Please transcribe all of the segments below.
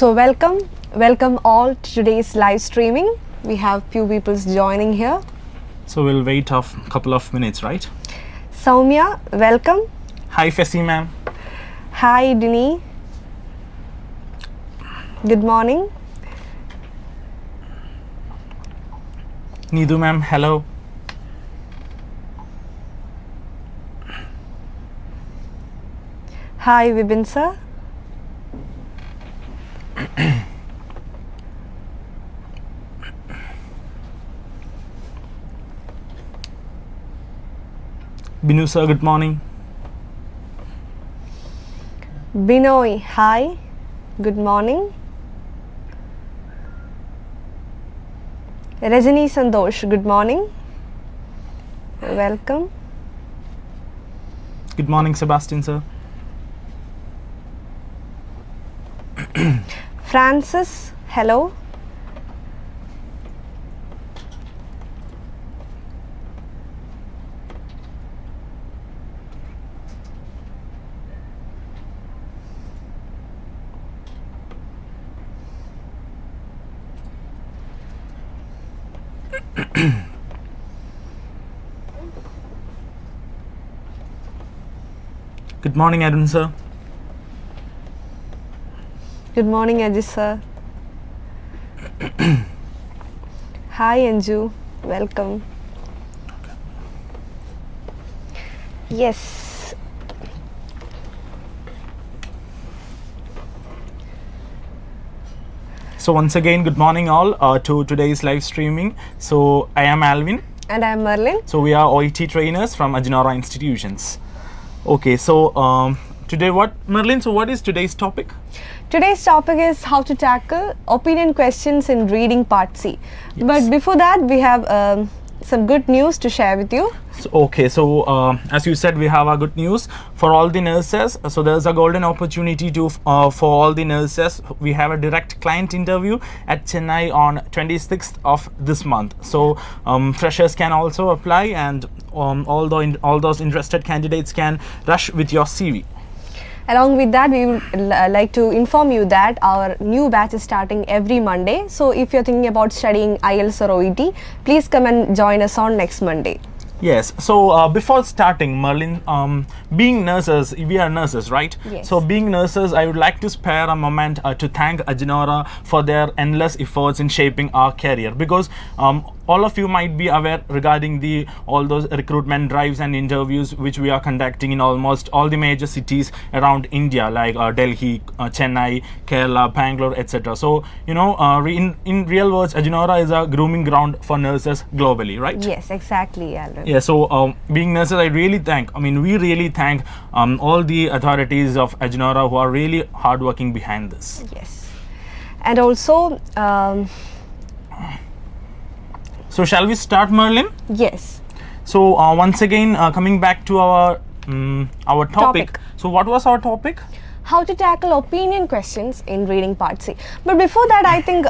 So welcome all to today's live streaming. We have few people joining here. So we'll wait a couple of minutes, right? Soumya, welcome. Hi Fessy ma'am. Hi Dini. Good morning. Needu ma'am, hello. Hi Vibin sir. Binu sir, good morning. Binoy, hi. Good morning. Rajani Sandosh, good morning. Welcome. Good morning Sebastian sir. Francis, hello. Good morning Arun sir. Good morning Ajit sir. Hi Anju, welcome. Yes. So once again, good morning all to today's live streaming. So I am Alvin. And I am Merlin. So we are OIT trainers from AJINORAH Institutions. Okay, so today Merlin, so what is today's topic? Today's topic is how to tackle opinion questions in reading part C. Yes. But before that, we have some good news to share with you. So, as you said, we have a good news for all the nurses. So there's a golden opportunity to for all the nurses. We have a direct client interview at Chennai on 26th of this month. So freshers can also apply, and all those interested candidates can rush with your CV. Along with that, we would like to inform you that our new batch is starting every Monday. So if you're thinking about studying IELTS or OET, please come and join us on next Monday. Yes, so before starting, Merlin, being nurses, we are nurses, right? Yes. So being nurses, I would like to spare a moment to thank AJINORAH for their endless efforts in shaping our career, because all of you might be aware regarding all those recruitment drives and interviews which we are conducting in almost all the major cities around India, like Delhi, Chennai, Kerala, Bangalore, etc. So, you know, in real words, AJINORAH is a grooming ground for nurses globally, right? Yes, exactly, Alan. Yeah, so being nurses, we really thank all the authorities of AJINORAH who are really hardworking behind this. Yes. And also, so shall we start, Merlin? yes. So once again, coming back to our topic. So what was our topic? How to tackle opinion questions in reading part C. But before that, I think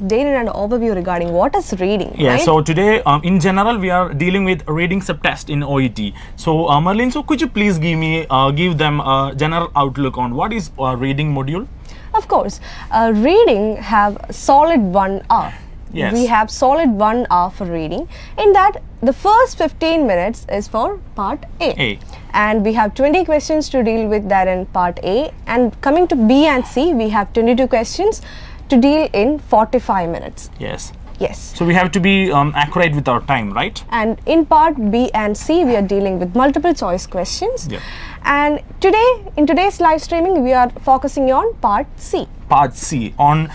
they need an overview regarding what is reading. Yeah, right? so today in general we are dealing with reading subtest in OET. So Merlin, so could you please give them a general outlook on what is reading module? Of course, reading have solid 1 hour. Yes. We have solid 1 hour for reading. In that, the first 15 minutes is for part A. And we have 20 questions to deal with that in part A. And coming to B and C, we have 22 questions to deal in 45 minutes. Yes. Yes. So we have to be accurate with our time, right? And in part B and C, we are dealing with multiple choice questions. Yeah. And in today's live streaming, we are focusing on part C. Part C. On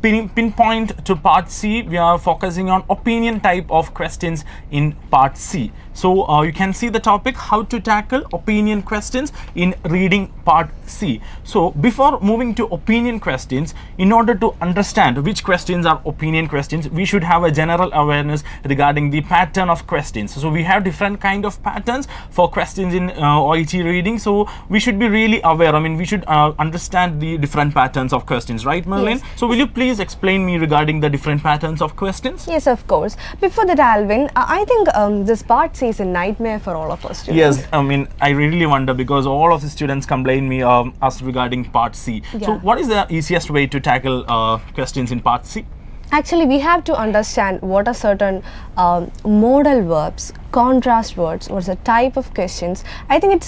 pinpoint to part C, we are focusing on opinion type of questions in part C. So you can see the topic, how to tackle opinion questions in reading part C. So before moving to opinion questions, in order to understand which questions are opinion questions, we should have a general awareness regarding the pattern of questions. So we have different kind of patterns for questions in OIT reading. So we should be really aware. I mean, we should understand the different patterns patterns of questions, right, Merlin? Yes. So will you please explain me regarding the different patterns of questions? Yes, of course. Before that, Alvin, I think this part C is a nightmare for all of us students. Yes, I mean, I really wonder because all of the students complain me us regarding part C. Yeah. So what is the easiest way to tackle questions in part C? Actually, we have to understand what are certain modal verbs, contrast words, what's the type of questions. I think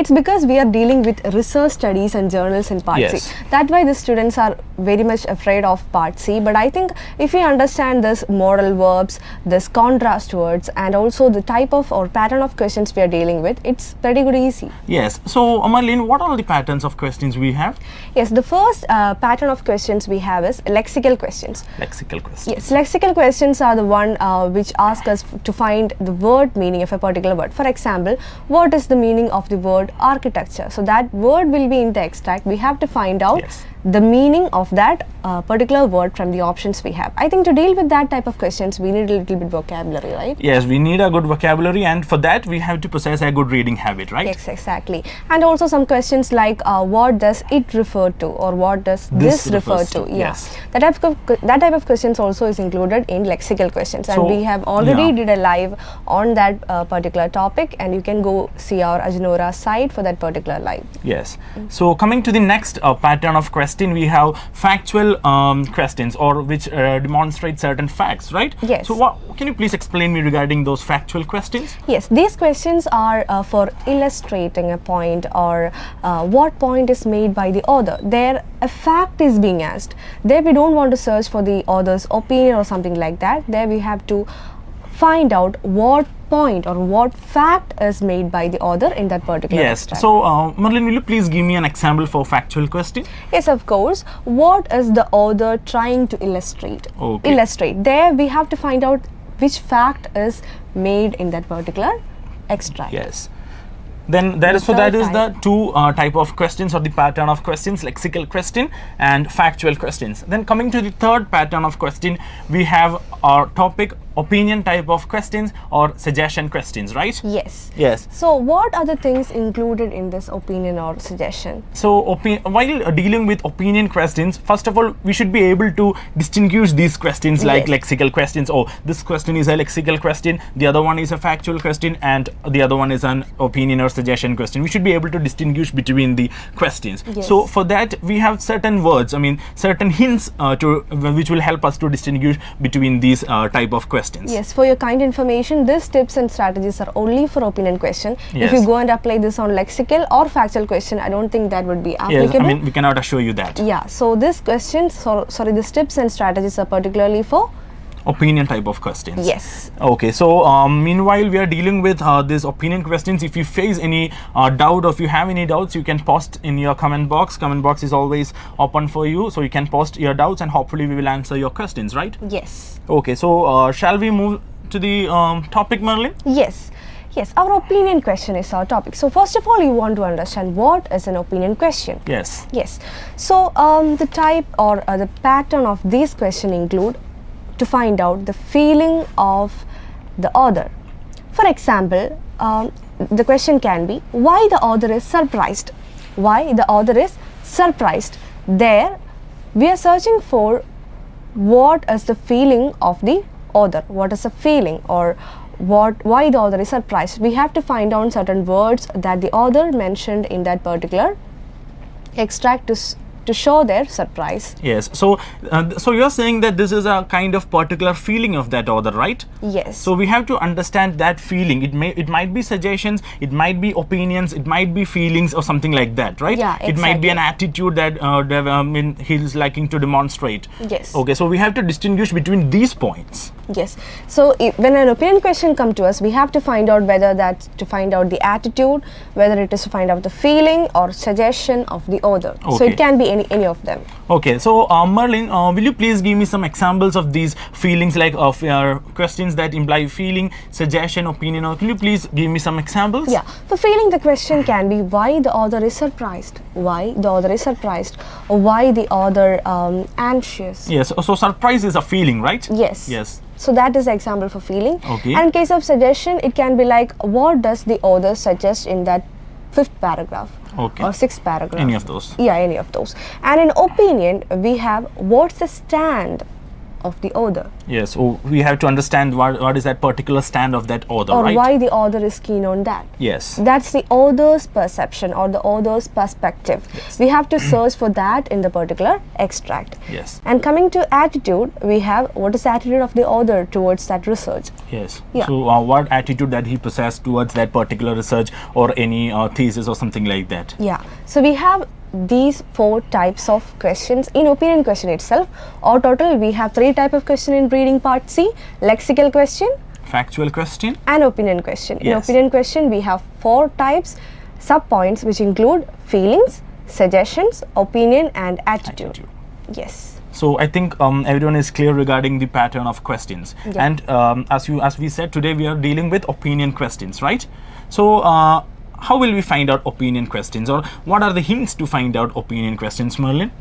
it's because we are dealing with research studies and journals in part Yes. C. That's why the students are very much afraid of part C. But I think if we understand this modal verbs, this contrast words, and also the type of or pattern of questions we are dealing with, it's pretty good easy. Yes. So, Merlin, what are the patterns of questions we have? Yes, the first pattern of questions we have is lexical questions. Lexical questions. Yes, lexical questions are the one which ask us to find the word meaning of a particular word. For example, what is the meaning of the word architecture? So that word will be in the extract. We have to find out Yes. the meaning of that particular word from the options we have. I think to deal with that type of questions, we need a little bit vocabulary, right? Yes, we need a good vocabulary, and for that we have to possess a good reading habit, right? Yes, exactly. And also some questions like what does it refer to, or what does this refer refers to? to, Yeah, yes. that type of questions also is included in lexical questions, and So, we have already yeah. did a live on that particular topic, and you can go see our AJINORAH site for that particular live. Yes. So coming to the next pattern of question, we have factual questions, or which demonstrate certain facts, right? Yes. So can you please explain me regarding those factual questions? Yes, these questions are for illustrating a point, or what point is made by the author. There a fact is being asked. There we don't want to search for the author's opinion or something like that. There we have to find out what point or what fact is made by the author in that particular Yes. extract. So Merlin, will you please give me an example for factual question? Yes, of course. What is the author trying to illustrate? Okay. Illustrate. There we have to find out which fact is made in that particular extract. Yes. Then that The is that third is the two type of questions, or the pattern of questions: lexical question and factual questions. Then coming to the third pattern of question, we have our topic opinion type of questions or suggestion questions, right? Yes. Yes. So what are the things included in this opinion or suggestion? So while dealing with opinion questions, first of all, we should be able to distinguish these questions like Yes. lexical questions. Oh, this question is a lexical question, the other one is a factual question, and the other one is an opinion or suggestion question. We should be able to distinguish between the questions. Yes. So for that, we have certain words, certain hints which will help us to distinguish between these type of questions. Yes, for your kind information, these tips and strategies are only for opinion question. Yes. If you go and apply this on lexical or factual question, I don't think that would be Yes, applicable. we cannot assure you that. Yeah, so these questions, these tips and strategies are particularly for Opinion type of questions. yes. Okay, so meanwhile we are dealing with these opinion questions. If you face any doubt, or if you have any doubts, you can post in your comment box. Comment box is always open for you, so you can post your doubts and hopefully we will answer your questions, right? Yes. Okay, so shall we move to the topic, Merlin? Yes. Yes, our opinion question is our topic. So first of all, you want to understand what is an opinion question. Yes. Yes. So the type or the pattern of these questions include to find out the feeling of the author. For example, the question can be why the author is surprised. Why the author is surprised. There we are searching for what is the feeling of the author. What is the feeling, or why the author is surprised. We have to find out certain words that the author mentioned in that particular extract to show their surprise. Yes. So so you're saying that this is a kind of particular feeling of that author, right? Yes. So we have to understand that feeling. It might be suggestions, it might be opinions, it might be feelings or something like that, right? Yeah, It might be an exactly. attitude that he's liking to demonstrate. Yes. Okay, so we have to distinguish between these points. Yes. So when an opinion question comes to us, we have to find out whether that's to find out the attitude, whether it is to find out the feeling or suggestion of the author. So Okay. it can be any of them. Okay, so Merlin, will you please give me some examples of these feelings, like of your questions that imply feeling, suggestion, opinion, or can you please give me some examples? Yeah. For feeling, the question can be why the author is surprised. Why the author is surprised, or why the author anxious. Yes, so surprise is a feeling, right? Yes. Yes. So that is the example for feeling. Okay. And in case of suggestion, it can be like what does the author suggest in that fifth paragraph or sixth paragraph. Any of those. Yeah, any of those. And in opinion, we have what's the stand of the author. Yes, so we have to understand what is that particular stand of that author, or right? why the author is keen on that. Yes. That's the author's perception or the author's perspective. Yes. We have to search for that in the particular extract. Yes. And coming to attitude, we have what is the attitude of the author towards that research. Yes. Yeah. So what attitude that he possessed towards that particular research or any thesis or something like that. Yeah. So we have these 4 types of questions in opinion question itself. Or total we have 3 type of question in reading part C: lexical question, factual question, and opinion question. In Yes. opinion question we have 4 types sub points which include feelings, suggestions, opinion, and attitude. Yes. So I think everyone is clear regarding the pattern of questions. Yeah. And as we said, today we are dealing with opinion questions, right? So how will we find out opinion questions, or what are the hints to find out opinion questions, Merlin?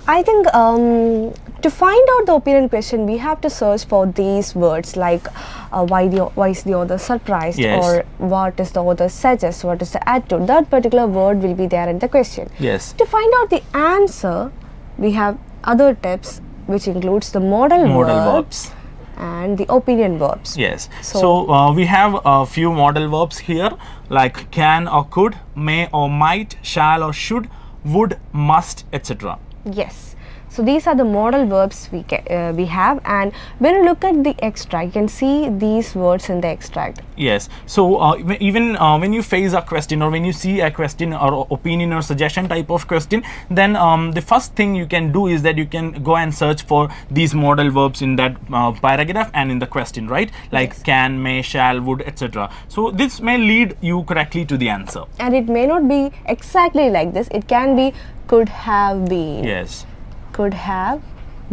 I think to find out the opinion question, we have to search for these words like why is the author surprised, Yes. or what is the author suggest, what is the attitude. That particular word will be there in the question. Yes. To find out the answer, we have other tips which includes the modal verbs and the opinion verbs. Yes. So- So we have a few modal verbs here like can or could, may or might, shall or should, would, must, etc. Yes. So these are the modal verbs we have, and when you look at the extract, you can see these words in the extract. Yes. So even when you face a question, or when you see a question or opinion or suggestion type of question, then the first thing you can do is that you can go and search for these modal verbs in that paragraph and in the question, right? Like Yes. can, may, shall, would, etc. So this may lead you correctly to the answer. And it may not be exactly like this. It can be could have been. Yes. Could have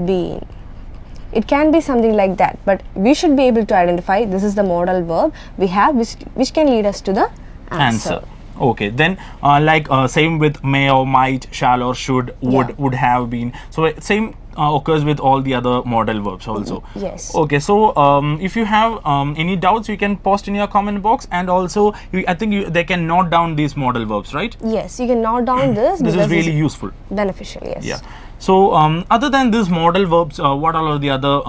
been. It can be something like that, but we should be able to identify this is the modal verb we have which can lead us to the answer. Okay, then same with may or might, shall or should, would have been. So same occurs with all the other modal verbs also. Yes. Okay, so if you have any doubts, you can post in your comment box, and also I think they can note down these modal verbs, right? Yes, you can note down this. This is because really it's useful. beneficial. Yes. Yeah. So other than these modal verbs, what are the other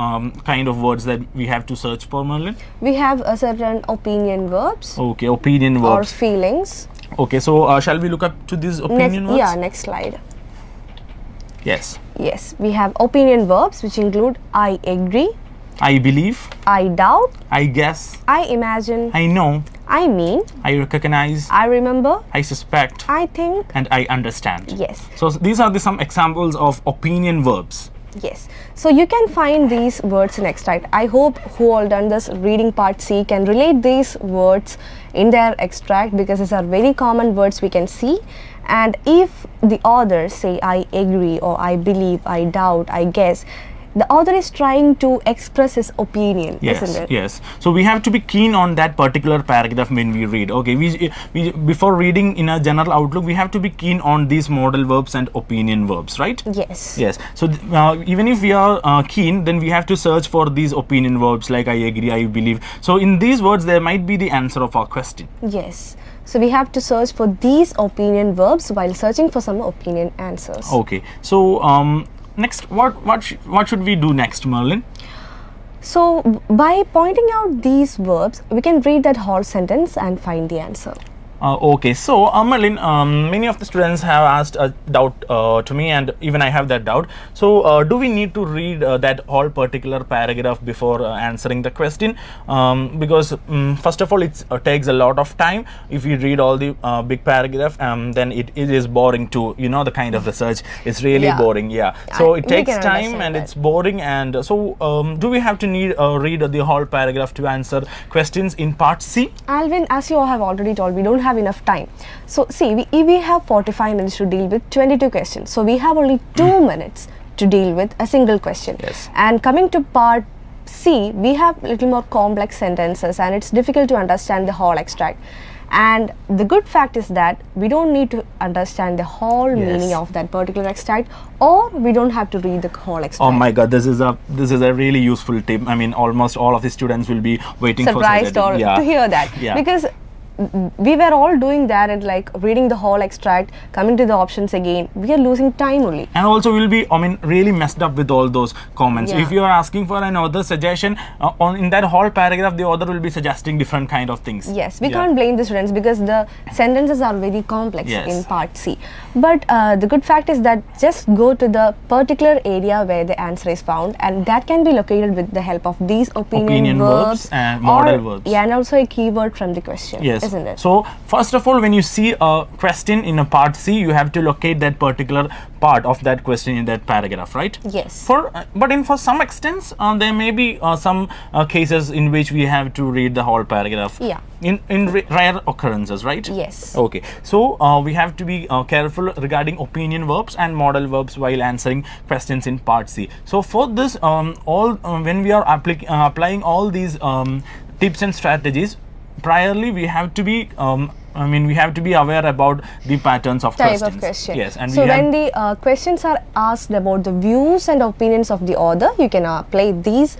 kind of words that we have to search for, Merlin? We have a certain opinion verbs Okay, opinion or verbs. feelings. Okay, so shall we look up to these opinion verbs? Yeah, next slide. Yes. Yes, we have opinion verbs which include I agree, I believe, I doubt, I guess, I imagine, I know, I mean, I recognize, I remember, I suspect, I think. and I understand. Yes. So these are some examples of opinion verbs. Yes. So you can find these words in extract. I hope who all done this reading part C can relate these words in their extract, because these are very common words we can see. And if the author say I agree or I believe, I doubt, I guess, the author is trying to express his opinion, Yes, isn't it? yes. So we have to be keen on that particular paragraph when we read. Okay, we before reading in a general outlook, we have to be keen on these modal verbs and opinion verbs, right? Yes. Yes. So even if we are keen, then we have to search for these opinion verbs like I agree, I believe. So in these words, there might be the answer of our question. Yes. So we have to search for these opinion verbs while searching for some opinion answers. Okay. So next, what should we do next, Merlin? So by pointing out these verbs, we can read that whole sentence and find the answer. Okay, so Merlin, many of the students have asked a doubt to me, and even I have that doubt. So do we need to read that whole particular paragraph before answering the question? Because first of all, it takes a lot of time. If we read all the big paragraph, then it is boring too. You know, the kind of research is really Yeah. boring. Yeah. So it We takes can time understand and that. it's boring. And so do we have to read the whole paragraph to answer questions in part C? Alvin, as you all have already told, we don't have enough time. So see, we have 45 minutes to deal with 22 questions. So we have only 2 minutes to deal with a single question. Yes. And coming to part C, we have little more complex sentences and it's difficult to understand the whole extract. And the good fact is that we don't need to understand the whole Yes. meaning of that particular extract, or we don't have to read the whole extract. Oh my God, this is a really useful tip. I mean, almost all of the students will be waiting Surprised for or that. to hear that, Yeah. because we were all doing that and like reading the whole extract, coming to the options again. We are losing time only. And also we'll be, really messed up with all those comments. Yeah. If you are asking for an author suggestion, in that whole paragraph, the author will be suggesting different kind of things. Yes, we can't blame the students because the sentences are very complex in part C. But the good fact is that just go to the particular area where the answer is found, and that can be located with the help of these opinion verbs and modal verbs. Yeah, and also a keyword from the question. Yes. Isn't it? So first of all, when you see a question in a part C, you have to locate that particular part of that question in that paragraph, right? Yes. But for some extents, there may be some cases in which we have to read the whole paragraph. Yeah. In rare occurrences, right? Yes. Okay. So we have to be careful regarding opinion verbs and modal verbs while answering questions in part C. So for this, when we are applying all these tips and strategies, priorly we have to be we have to be aware about the patterns of questions. Yes, and so when the questions are asked about the views and opinions of the author, you can apply these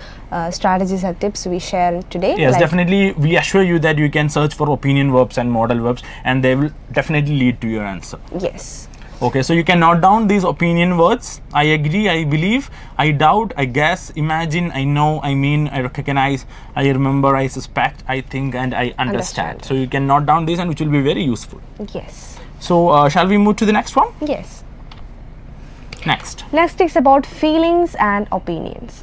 strategies and tips we share today. Yes, definitely. We assure you that you can search for opinion verbs and modal verbs, and they will definitely lead to your answer. Yes. Okay, so you can note down these opinion words. I agree, I believe, I doubt, I guess, imagine, I know, I mean, I recognize, I remember, I suspect, I think, and I understand. So you can note down these, and which will be very useful. Yes. So shall we move to the next one? Yes. Next is about feelings and opinions.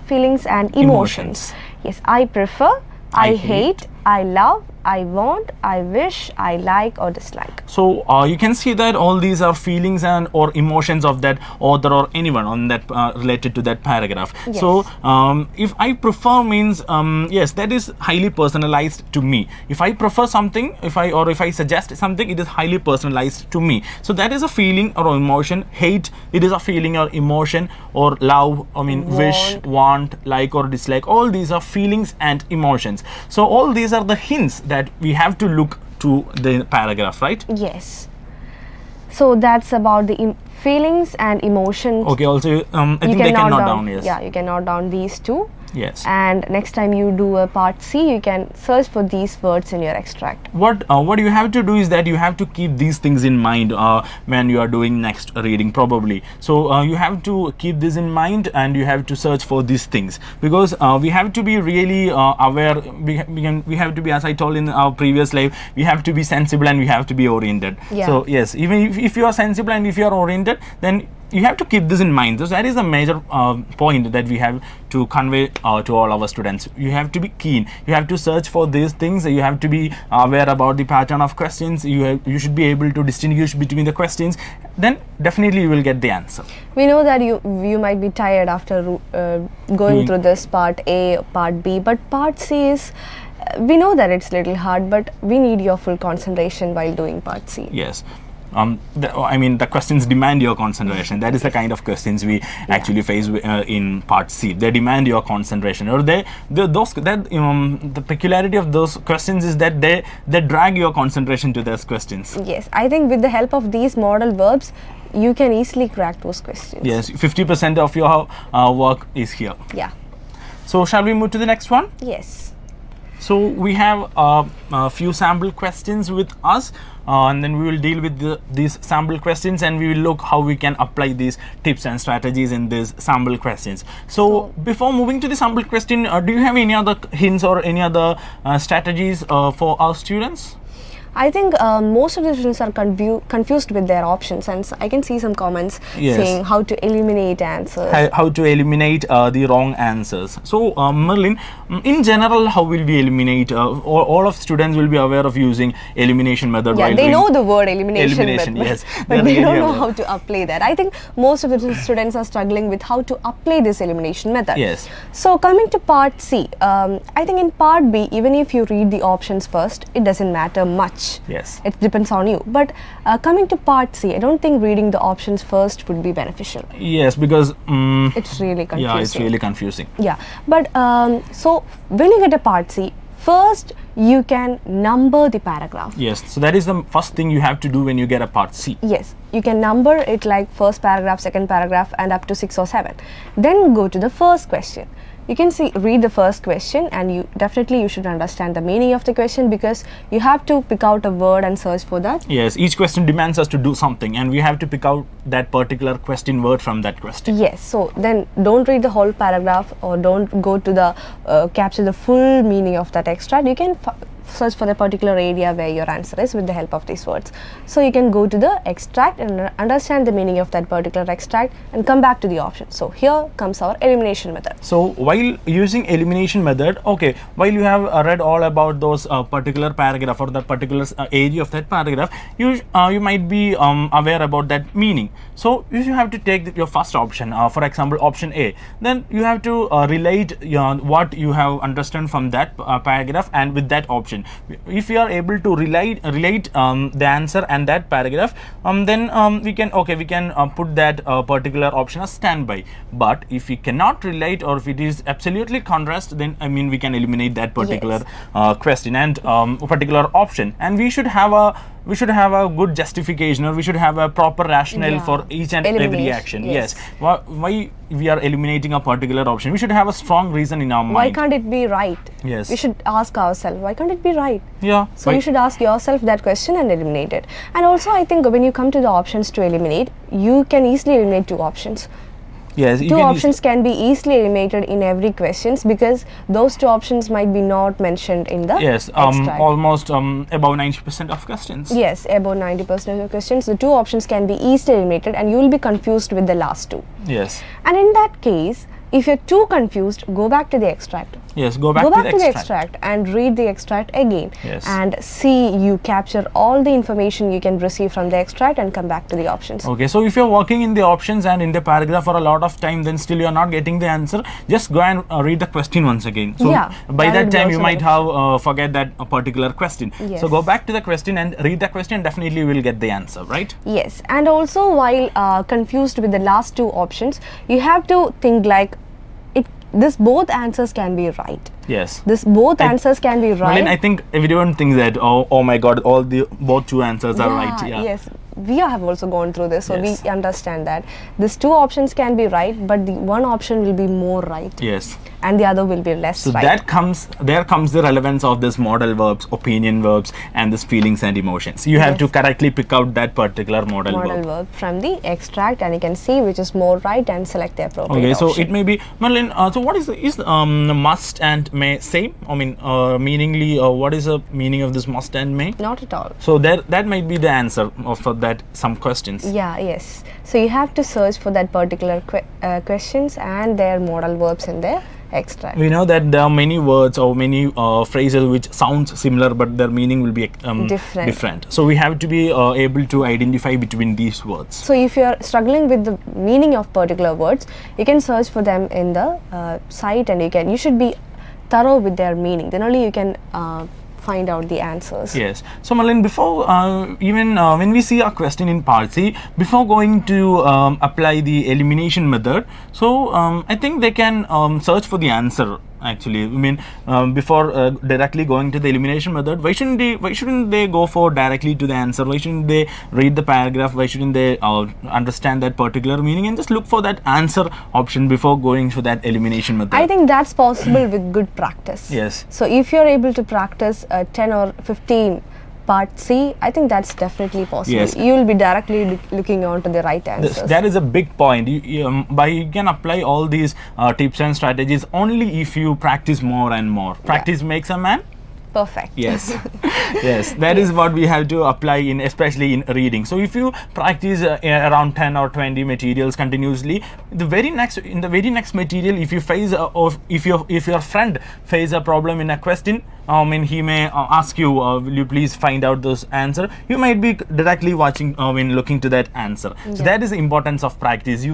Feelings and emotions. Yes, I prefer, I hate, I love, I want, I wish, I like or dislike. So you can see that all these are feelings and or emotions of that author or anyone on that related to that paragraph. Yes. So if I prefer means yes, that is highly personalized to me. If I prefer something, if I suggest something, it is highly personalized to me. So that is a feeling or emotion. Hate, it is a feeling or emotion. Or love, wish, want, like or dislike. All these are feelings and emotions. So all these are the hints that we have to look to the paragraph, right? Yes. So that's about the feelings and emotions. Okay, also I think they can note down, yes. Yeah, you can note down these two. Yes. And next time you do a part C, you can search for these words in your extract. What you have to do is that you have to keep these things in mind when you are doing next reading, probably. So you have to keep this in mind, and you have to search for these things, because we have to be really aware. We have to be, as I told in our previous live, we have to be sensible and we have to be oriented. Yeah. So yes, even if you are sensible and if you are oriented, then you have to keep this in mind. So that is a major point that we have to convey to all our students. You have to be keen. You have to search for these things. You have to be aware about the pattern of questions. You should be able to distinguish between the questions. Then definitely you will get the answer. We know that you might be tired after going through this part A, part B, but part C is. We know that it's a little hard, but we need your full concentration while doing part C. Yes. The questions demand your concentration. That is the kind of questions we actually face in part C. They demand your concentration, or the peculiarity of those questions is that they drag your concentration to those questions. Yes, I think with the help of these modal verbs, you can easily crack those questions. Yes, 50% of your work is here. Yeah. So shall we move to the next one? Yes. So we have a few sample questions with us, and then we will deal with these sample questions, and we will look how we can apply these tips and strategies in these sample questions. So before moving to the sample question, do you have any other hints or any other strategies for our students? I think most of the students are confused with their options, and I can see some comments saying how to eliminate answers. How to eliminate the wrong answers. So Merlin, in general, how will we eliminate? All of students will be aware of using elimination method. Yeah, they know the word elimination method, yes, but they don't know how to apply that. I think most of the students are struggling with how to apply this elimination method. Yes. So coming to part C, I think in part B, even if you read the options first, it doesn't matter much. Yes. It depends on you. But coming to part C, I don't think reading the options first would be beneficial. Yes, because it's really confusing. Yeah, it's really confusing. Yeah, but so when you get a part C, first you can number the paragraph. Yes, so that is the first thing you have to do when you get a part C. Yes, you can number it like first paragraph, second paragraph, and up to 6 or 7. Then go to the first question. you can read the first question, and you should understand the meaning of the question, because you have to pick out a word and search for that. Yes, each question demands us to do something, and we have to pick out that particular question word from that question. Yes, so then don't read the whole paragraph, or don't go to the capture the full meaning of that extract. You can search for the particular area where your answer is with the help of these words. So you can go to the extract and understand the meaning of that particular extract and come back to the option. So here comes our elimination method. So while using elimination method, okay, while you have read all about those particular paragraph or the particular area of that paragraph, you might be aware about that meaning. So if you have to take your first option, for example option A, then you have to relate what you have understood from that paragraph and with that option. If you are able to relate the answer and that paragraph, then we can put that particular option as standby. But if we cannot relate, or if it is absolutely contrast, then we can eliminate that particular question and particular option, and we should have a good justification, or we should have a proper rationale for each and every action. Yes. Why we are eliminating a particular option? We should have a strong reason in our mind. Why can't it be right? Yes. We should ask ourselves, why can't it be right? Yeah. So you should ask yourself that question and eliminate it. And also, I think when you come to the options to eliminate, you can easily eliminate two options. Yes, two options can be easily eliminated in every questions, because those two options might be not mentioned in the extract. Almost above 90% of questions. Yes, above 90% of questions, the two options can be easily eliminated, and you will be confused with the last two. Yes. And in that case, if you're too confused, go back to the extract. Yes, go back to the extract and read the extract again. Yes. And see, you capture all the information you can receive from the extract and come back to the options. Okay, so if you're working in the options and in the paragraph for a lot of time, then still you're not getting the answer, just go and read the question once again. So by that time you might have forget that particular question. Yes. So go back to the question and read the question, definitely you will get the answer, right? Yes, and also while confused with the last two options, you have to think like, this both answers can be right. Yes. This both answers can be right. Well, I think everyone thinks that, oh my God, both two answers are right. Yeah. Yes. We have also gone through this, so Yes. we understand that these two options can be right, but the one option will be more right. Yes. And the other will be less So right. there comes the relevance of this modal verbs, opinion verbs, and this feelings and emotions. You have to correctly pick out that particular modal verb from the extract, and you can see which is more right and select the appropriate option. option. So it may be, Madeline, so what is must and may same? Meaningly, what is the meaning of this must and may? Not at all. So that might be the answer for that some questions. Yeah, yes. So you have to search for that particular questions and their modal verbs in there. Extract. We know that there are many words or many phrases which sounds similar, but their meaning will be different. So we have to be able to identify between these words. So if you are struggling with the meaning of particular words, you can search for them in the site, and you should be thorough with their meaning. Then only you can find out the answers. Yes. So Malin, before when we see a question in part C, before going to apply the elimination method, so I think they can search for the answer. Actually, before directly going to the elimination method, why shouldn't they go for directly to the answer? Why shouldn't they read the paragraph? Why shouldn't they understand that particular meaning and just look for that answer option before going for that elimination method? I think that's possible with good practice. Yes. So if you're able to practice 10 or 15 part C, I think that's definitely possible. Yes. You will be directly looking on to the right answers. That is a big point. You can apply all these tips and strategies only if you practice more and more. Practice makes a man perfect. Yes. Yes, that is what we have to apply especially in reading. So if you practice around 10 or 20 materials continuously, in the very next material, if you face if your friend face a problem in a question, he may ask you, will you please find out this answer? You might be directly watching when looking to that answer. So that is the importance of practice.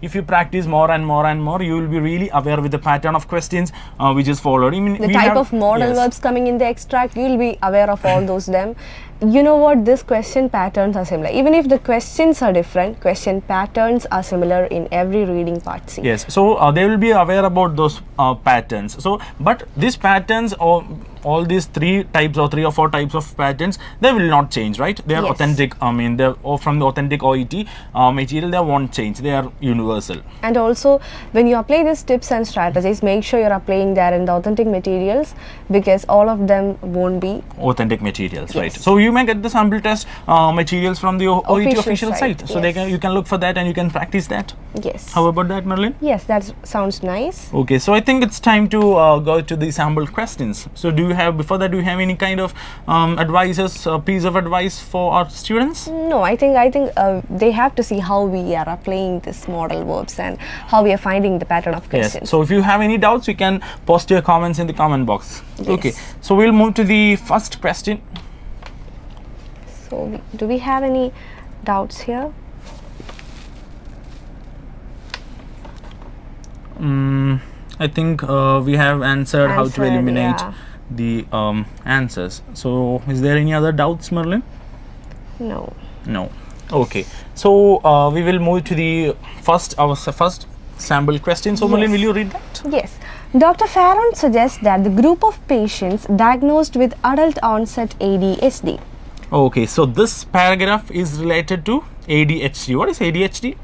If you practice more and more and more, you will be really aware with the pattern of questions which is followed. The type of modal verbs coming in the extract, you will be aware of all those them, you know what, this question patterns are similar. Even if the questions are different, question patterns are similar in every reading part C. Yes, so they will be aware about those patterns. So, but these patterns, or all these 3 types or 3 or 4 types of patterns, they will not change, right? They are Yes. authentic. I mean, they're from the authentic OET material. They won't change. They are universal. And also, when you apply these tips and strategies, make sure you're applying that in the authentic materials, because all of them won't be Authentic materials, right? Yes. So you may get the sample test materials from the OET official site. So yes. you can look for that and you can practice that. Yes. How about that, Marilyn? Yes, that sounds nice. Okay, so I think it's time to go to the sample questions. So do you have, before that, do you have any kind of advices, piece of advice for our students? No, I think they have to see how we are applying this model verbs and how we are finding the pattern of questions. Yes. So if you have any doubts, you can post your comments in the comment box. Yes. Okay. So we'll move to the first question. So, do we have any doubts here? I think we have answered how to Answered, eliminate yeah. the answers. So is there any other doubts, Marilyn? No. No. Okay. So we will move to the first sample question. So Marilyn, Yes. will you read that? Yes. Dr. Farron suggests that the group of patients diagnosed with adult onset ADHD. Okay. So this paragraph is related to ADHD. What is ADHD?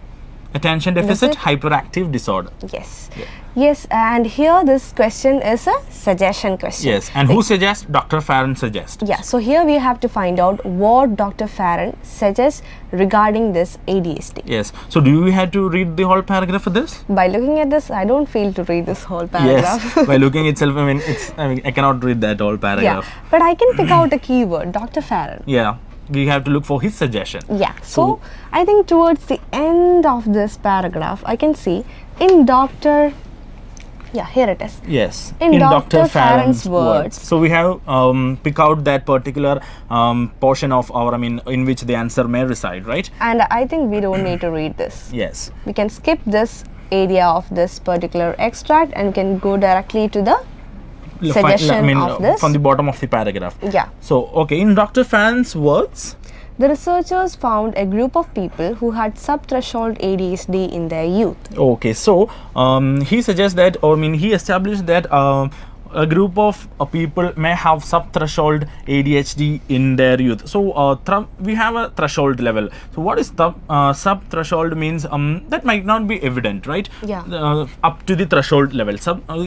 Attention deficit hyperactive disorder. Yes. Yes, and here this question is a suggestion question. Yes, and who suggests? Dr. Farron suggests. Yeah, so here we have to find out what Dr. Farron suggests regarding this ADHD. Yes, so do we have to read the whole paragraph for this? By looking at this, I don't feel to read this whole paragraph. Yes, by looking itself, I mean, I cannot read that whole paragraph. Yeah, but I can pick out a keyword, Dr. Farron. Yeah, we have to look for his suggestion. Yeah, so I think towards the end of this paragraph, I can see in Dr. Yeah, here it is. Yes, In Dr. Farron's words. So we have pick out that particular portion of our, in which the answer may reside, right? And I think we don't need to read this. Yes. We can skip this area of this particular extract and can go directly to the suggestion of this. From the bottom of the paragraph. Yeah. So, okay, in Dr. Farron's words, The researchers found a group of people who had subthreshold ADHD in their youth. okay, so he suggests that, he established that a group of people may have subthreshold ADHD in their youth. So we have a threshold level. So what is the subthreshold means? That might not be evident, right? Yeah. Up to the threshold level.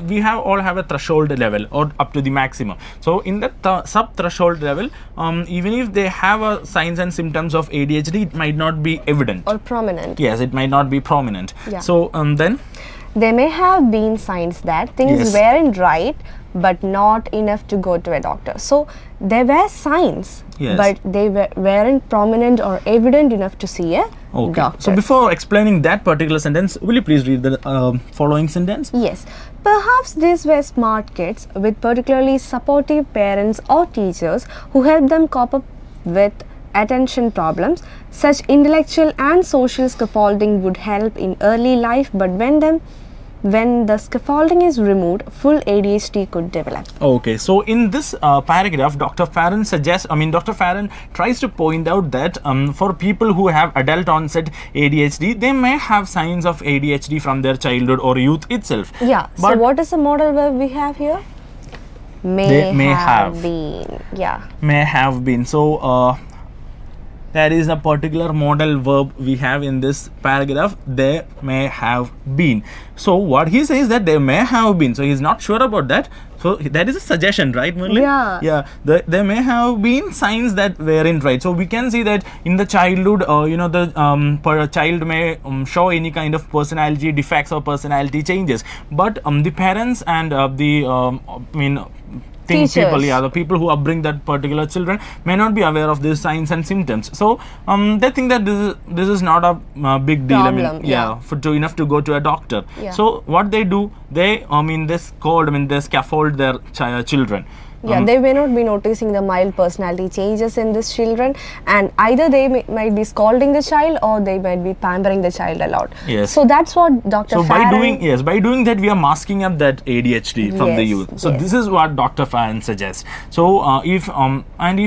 We all have a threshold level or up to the maximum. So in that subthreshold level, even if they have signs and symptoms of ADHD, it might not be evident. Or prominent. Yes, it might not be prominent. Yeah. So then. There may have been signs that things weren't right, but not enough to go to a doctor. So there were signs, Yes. but they weren't prominent or evident enough to see a doctor. So before explaining that particular sentence, will you please read the following sentence? Yes. Perhaps these were smart kids with particularly supportive parents or teachers who helped them cope up with attention problems. Such intellectual and social scaffolding would help in early life, but when the scaffolding is removed, full ADHD could develop. Okay, so in this paragraph, Dr. Farron Dr. Farron tries to point out that for people who have adult onset ADHD, they may have signs of ADHD from their childhood or youth itself. Yeah, but so what is the modal verb we have here? May have been. Yeah. May have been. So that is a particular modal verb we have in this paragraph. They may have been. So what he says that they may have been. So he's not sure about that. So that is a suggestion, right, Murli? Yeah. Yeah. There may have been signs that weren't right. So we can see that in the childhood, the child may show any kind of personality defects or personality changes. But the parents and the people who upbring that particular children may not be aware of these signs and symptoms. So they think that this is not a big deal. Problem, Enough to go to a doctor. Yeah. So what they do, they scaffold their children. Yeah, they may not be noticing the mild personality changes in these children, and either they might be scolding the child or they might be pampering the child a lot. Yes. So that's what Dr. So Farron, by doing that, we are masking up that ADHD from the Yes, youth. So yes. this is what Dr. Farron suggests. So if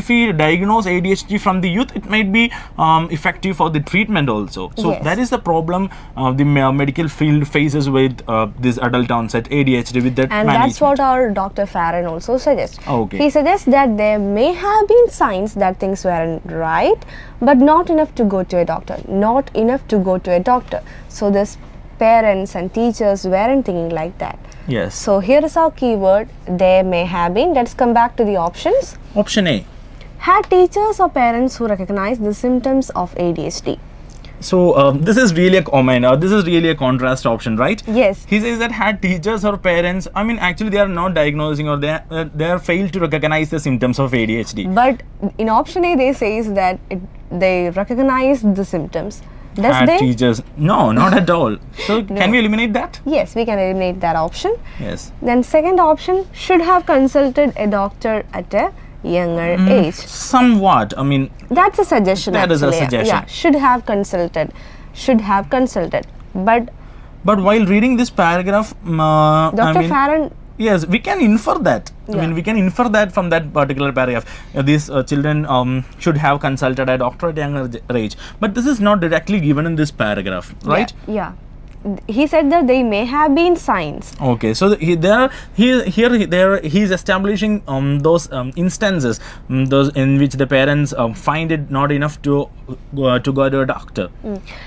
we diagnose ADHD from the youth, it might be effective for the treatment also. So Yes. that is the problem the medical field faces with this adult onset ADHD with that and management. that's what our Dr. Farron also suggests. Okay. He suggests that there may have been signs that things weren't right, but not enough to go to a doctor. Not enough to go to a doctor. So this parents and teachers weren't thinking like that. Yes. So here is our keyword, there may have been. Let's come back to the options. Option A. Had teachers or parents who recognize the symptoms of ADHD? So this is really a common, this is really a contrast option, right? Yes. He says that had teachers or parents, I mean, actually they are not diagnosing or they are failed to recognize the symptoms of ADHD. But in option A, they says that they recognize the symptoms. Does Had they? teachers? No, not at all. So can we eliminate that? Yes, we can eliminate that option. Yes. Then second option, should have consulted a doctor at a younger age. Somewhat. I mean, That's a suggestion. That is a actually. suggestion. Yeah, should have consulted. Should have consulted. But but while reading this paragraph, Dr. I mean, Farron, yes, we can infer that. I Yeah. mean, we can infer that from that particular paragraph. These children should have consulted a doctor at younger age. But this is not directly given in this paragraph, right? Yeah. He said that they may have been signs. Okay, so he's establishing those instances, those in which the parents find it not enough to go to a doctor.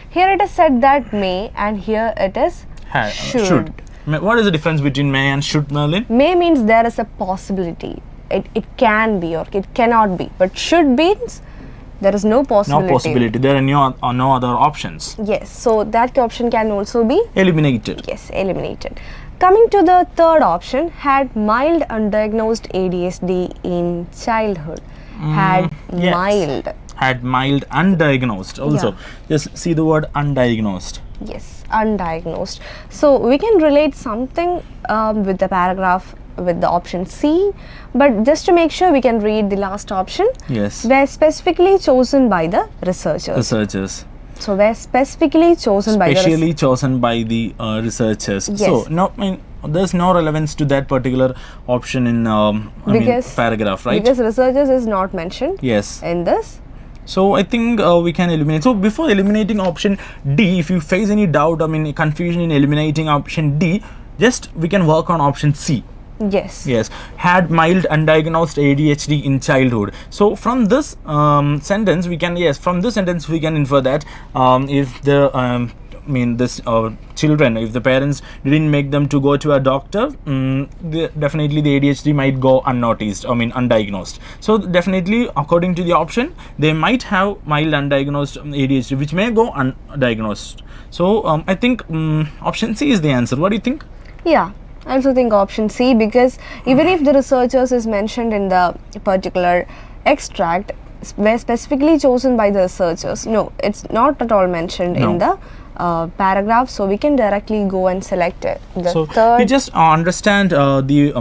Here it is said that may, and here it is should. What is the difference between may and should, Merlin? May means there is a possibility. It can be or it cannot be. But should means there is no possibility. No possibility. There are no other options. Yes. So that option can also be Eliminated. yes, eliminated. Coming to the third option, had mild undiagnosed ADHD in childhood. Had yes. mild. Had mild undiagnosed also. Just see the word undiagnosed. Yes, undiagnosed. So we can relate something with the paragraph with the option C, but just to make sure we can read the last option. Yes. Were specifically chosen by the researchers. Researchers. So were specifically chosen by the Specially chosen by the researchers. Yes. So there's no relevance to that particular option in paragraph, right? Because researchers is not mentioned Yes. in this. So I think we can eliminate. So before eliminating option D, if you face any doubt, confusion in eliminating option D, just we can work on option C. Yes. Yes, had mild undiagnosed ADHD in childhood. So from this sentence, we can infer that if the children, if the parents didn't make them to go to a doctor, definitely the ADHD might go unnoticed, undiagnosed. So definitely, according to the option, they might have mild undiagnosed ADHD, which may go undiagnosed. So I think option C is the answer. What do you think? Yeah. I also think option C, because even if the researchers is mentioned in the particular extract, were specifically chosen by the researchers. No, it's not at all mentioned in the paragraph, so we can directly go and select it. So we just understand the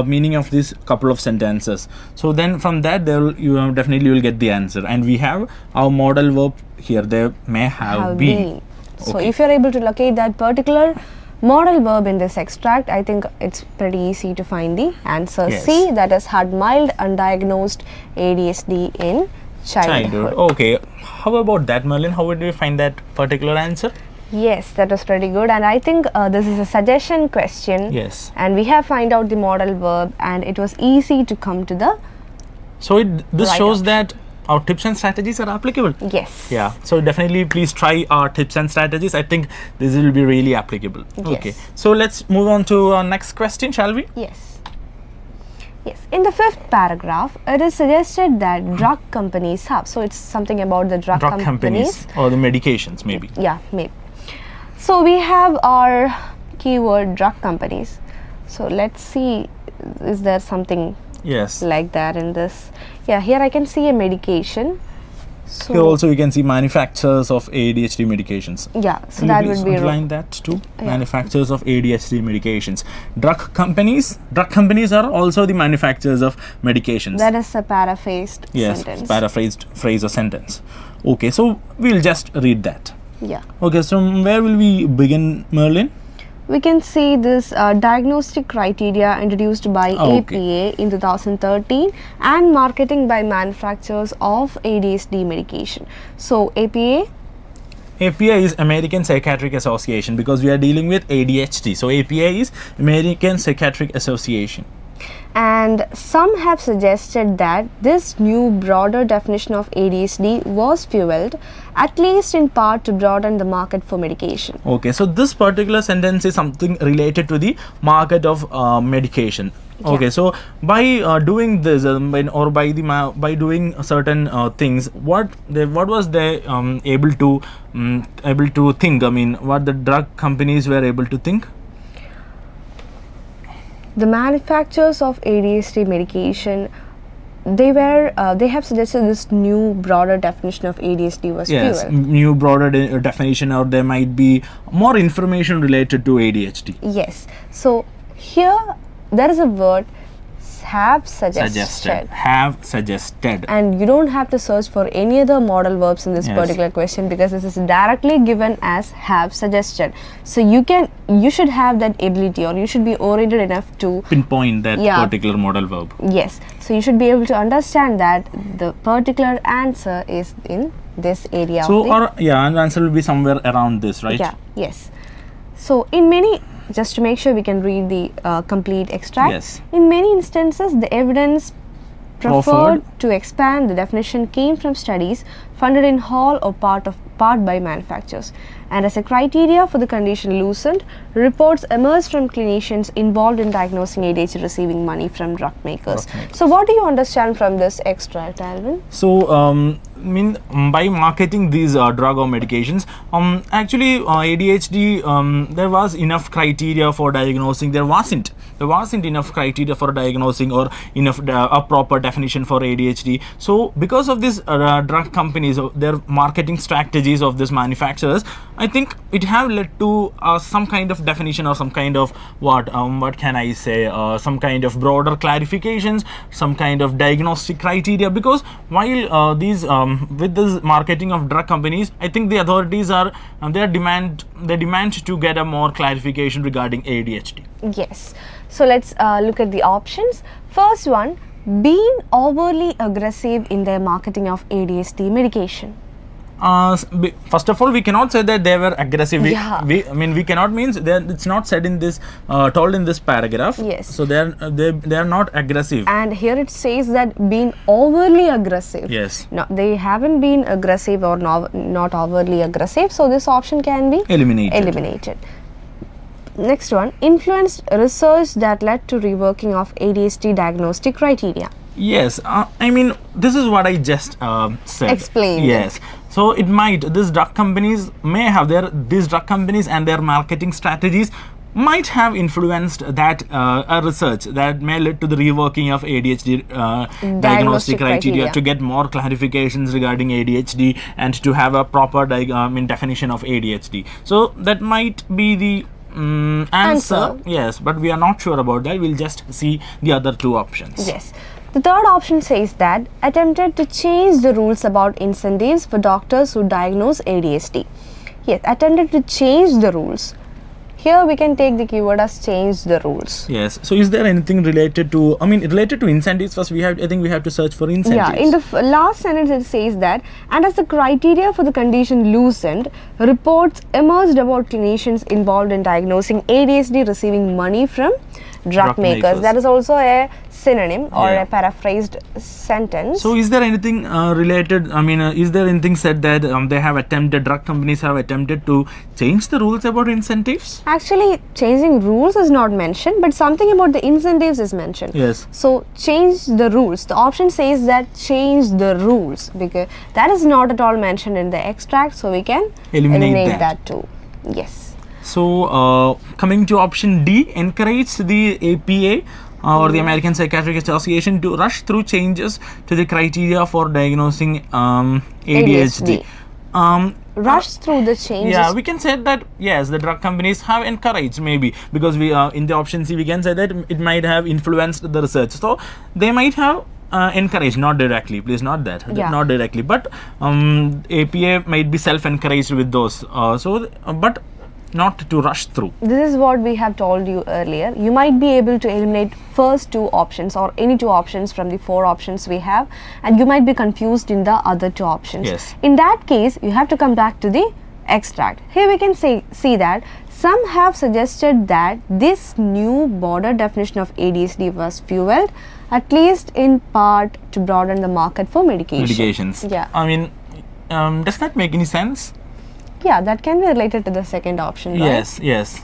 meaning of this couple of sentences. So then from that, you definitely will get the answer. And we have our modal verb here. There may have been. So Okay. if you're able to locate that particular modal verb in this extract, I think it's pretty easy to find the answer. Yes. C, that is had mild undiagnosed ADHD in childhood. Okay. How about that, Merlin? How would you find that particular answer? Yes, that was pretty good, and I think this is a suggestion question. Yes. And we have find out the modal verb, and it was easy to come to the So this Right shows option. that our tips and strategies are applicable. yes. Yeah, so definitely please try our tips and strategies. I think this will be really applicable. Okay, Yes. so let's move on to our next question, shall we? Yes. Yes. In the fifth paragraph, it is suggested that drug companies have. So it's something about the drug companies. or the medications maybe. Yeah, maybe. So we have our keyword drug companies. So let's see, is there something Yes. like that in this? Yeah, here I can see a medication. So here also you can see manufacturers of ADHD medications. Yeah, so Can that you would please be underline that too? Yeah. Manufacturers of ADHD medications. Drug companies are also the manufacturers of medications. That is a paraphrased Yes, sentence. paraphrased phrase or sentence. Okay, so we'll just read that. Yeah. Okay, so where will we begin, Merlin? We can see this diagnostic criteria introduced by Okay. APA in 2013 and marketing by manufacturers of ADHD medication. So APA, APA is American Psychiatric Association because we are dealing with ADHD. So APA is American Psychiatric Association. and some have suggested that this new broader definition of ADHD was fueled, at least in part, to broaden the market for medication. Okay, so this particular sentence is something related to the market of medication. Okay, Yeah. so by doing this by doing certain things, what was they able to think? I mean, what the drug companies were able to think? The manufacturers of ADHD medication, they have suggested this new broader definition of ADHD was Yes, fueled. new broader definition, or there might be more information related to ADHD. Yes. So here there is a word have suggested. Have suggested. And you don't have to search for any other modal verbs in this Yes. particular question because this is directly given as have suggested. So you should have that ability, or you should be oriented enough to Pinpoint that Yeah. particular modal verb. yes. So you should be able to understand that the particular answer is in this area. So, of the, or yeah, and answer will be somewhere around this, right? yeah, yes. So in many, just to make sure we can read the complete extract. Yes. In many instances, the evidence Proffered. preferred to expand the definition came from studies funded in whole or part by manufacturers. And as a criteria for the condition loosened, reports emerged from clinicians involved in diagnosing ADHD receiving money from drug makers. Drug makers. So what do you understand from this extract, Alvin? So, by marketing these drug or medications, actually ADHD, there was enough criteria for diagnosing. There wasn't enough criteria for diagnosing, or enough a proper definition for ADHD. So, because of this drug companies, their marketing strategies of these manufacturers, I think it have led to some kind of definition, or some kind of what can I say, some kind of broader clarifications, some kind of diagnostic criteria. Because while these with this marketing of drug companies, I think the authorities are they demand to get a more clarification regarding ADHD. Yes. So let's look at the options. First one, being overly aggressive in their marketing of ADHD medication. First of all, we cannot say that they were aggressive. Yeah. We cannot means it's not said in this told in this paragraph. Yes. So they are not aggressive. And here it says that being overly aggressive. Yes. No, they haven't been aggressive or not overly aggressive. So this option can be eliminated. Next one, influenced research that led to reworking of ADHD diagnostic criteria. Yes, this is what I just said. Explained. Yes. So it might, these drug companies and their marketing strategies might have influenced that a research that may lead to the reworking of ADHD diagnostic criteria to get more clarifications regarding ADHD and to have a proper definition of ADHD. So that might be the answer. Yes, but we are not sure about that. We'll just see the other two options. Yes. The third option says that attempted to change the rules about incentives for doctors who diagnose ADHD. Yes, attempted to change the rules. Here we can take the keyword as change the rules. Yes. So is there anything related to, related to incentives? First, I think we have to search for incentives. Yeah, in the last sentence it says that, and as the criteria for the condition loosened, reports emerged about clinicians involved in diagnosing ADHD receiving money from drug makers. That is also a synonym or a paraphrased sentence. So is there anything related, is there anything said that drug companies have attempted to change the rules about incentives? Actually, changing rules is not mentioned, but something about the incentives is mentioned. Yes. So change the rules. The option says that change the rules, because that is not at all mentioned in the extract, so we can eliminate that too. Yes. So coming to option D, encouraged the APA or the American Psychiatric Association to rush through changes to the criteria for diagnosing ADHD. Rush through the changes. Yeah, we can say that yes, the drug companies have encouraged, maybe because we in the option C we can say that it might have influenced the research. So they might have encouraged, not directly, please, not that, not directly, but APA might be self-encouraged with those. But not to rush through. This is what we have told you earlier. You might be able to eliminate first two options or any two options from the four options we have, and you might be confused in the other two options. Yes. In that case, you have to come back to the extract. Here we can see that some have suggested that this new broader definition of ADHD was fueled, at least in part, to broaden the market for medications. Yeah. I mean, does that make any sense? Yeah, that can be related to the second option, right? Yes, yes.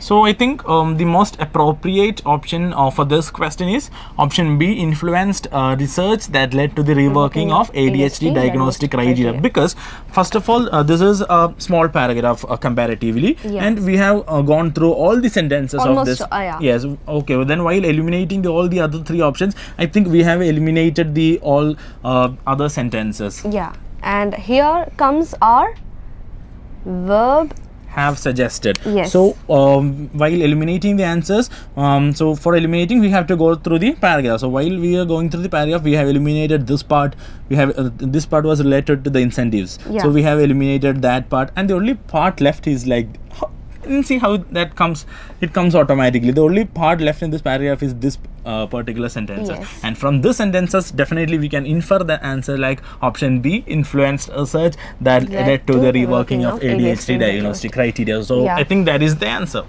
So I think the most appropriate option for this question is option B, influenced research that led to the reworking of ADHD diagnostic criteria. Because first of all, this is a small paragraph comparatively, and we have gone through all the sentences almost of this. Yes. Okay. Well, then while eliminating all the other three options, I think we have eliminated the all other sentences. Yeah. And here comes our verb have suggested. Yes. So while eliminating the answers, so for eliminating we have to go through the paragraph. So while we are going through the paragraph, we have eliminated this part. We have this part was related to the incentives. So we have eliminated that part, and the only part left is like, see how that comes. It comes automatically. The only part left in this paragraph is this particular sentence, and from this sentences definitely we can infer the answer like option B, influenced research that led to the reworking of ADHD diagnostic criteria. So I think that is the answer.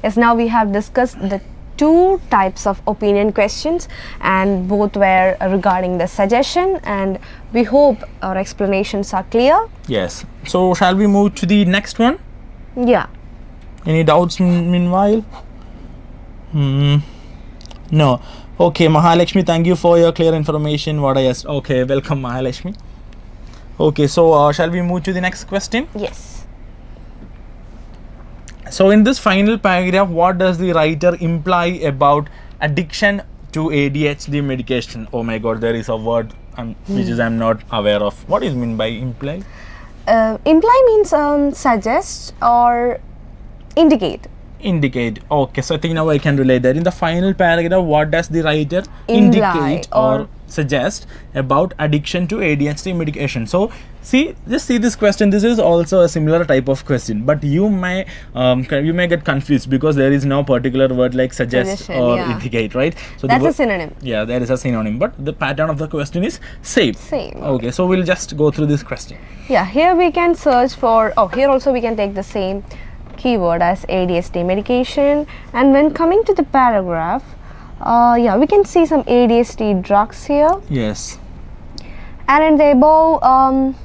Yes, now we have discussed the two types of opinion questions, and both were regarding the suggestion, and we hope our explanations are clear. Yes. So shall we move to the next one? Yeah. Any doubts meanwhile? No. Okay, Mahalakshmi, thank you for your clear information. What I asked. Okay, welcome, Mahalakshmi. Okay, so shall we move to the next question? Yes. So in this final paragraph, what does the writer imply about addiction to ADHD medication? Oh my God, there is a word which is I'm not aware of. What is mean by imply? Imply means suggest or indicate. Indicate. Okay, so I think now I can relate that. In the final paragraph, what does the writer indicate or suggest about addiction to ADHD medication? So just see this question. This is also a similar type of question, but you may get confused because there is no particular word like suggest or indicate, right? So that's a synonym. Yeah, there is a synonym, but the pattern of the question is same. Okay, so we'll just go through this question. Yeah, here we can search for, here also we can take the same keyword as ADHD medication, and when coming to the paragraph, we can see some ADHD drugs here. Yes. And in the above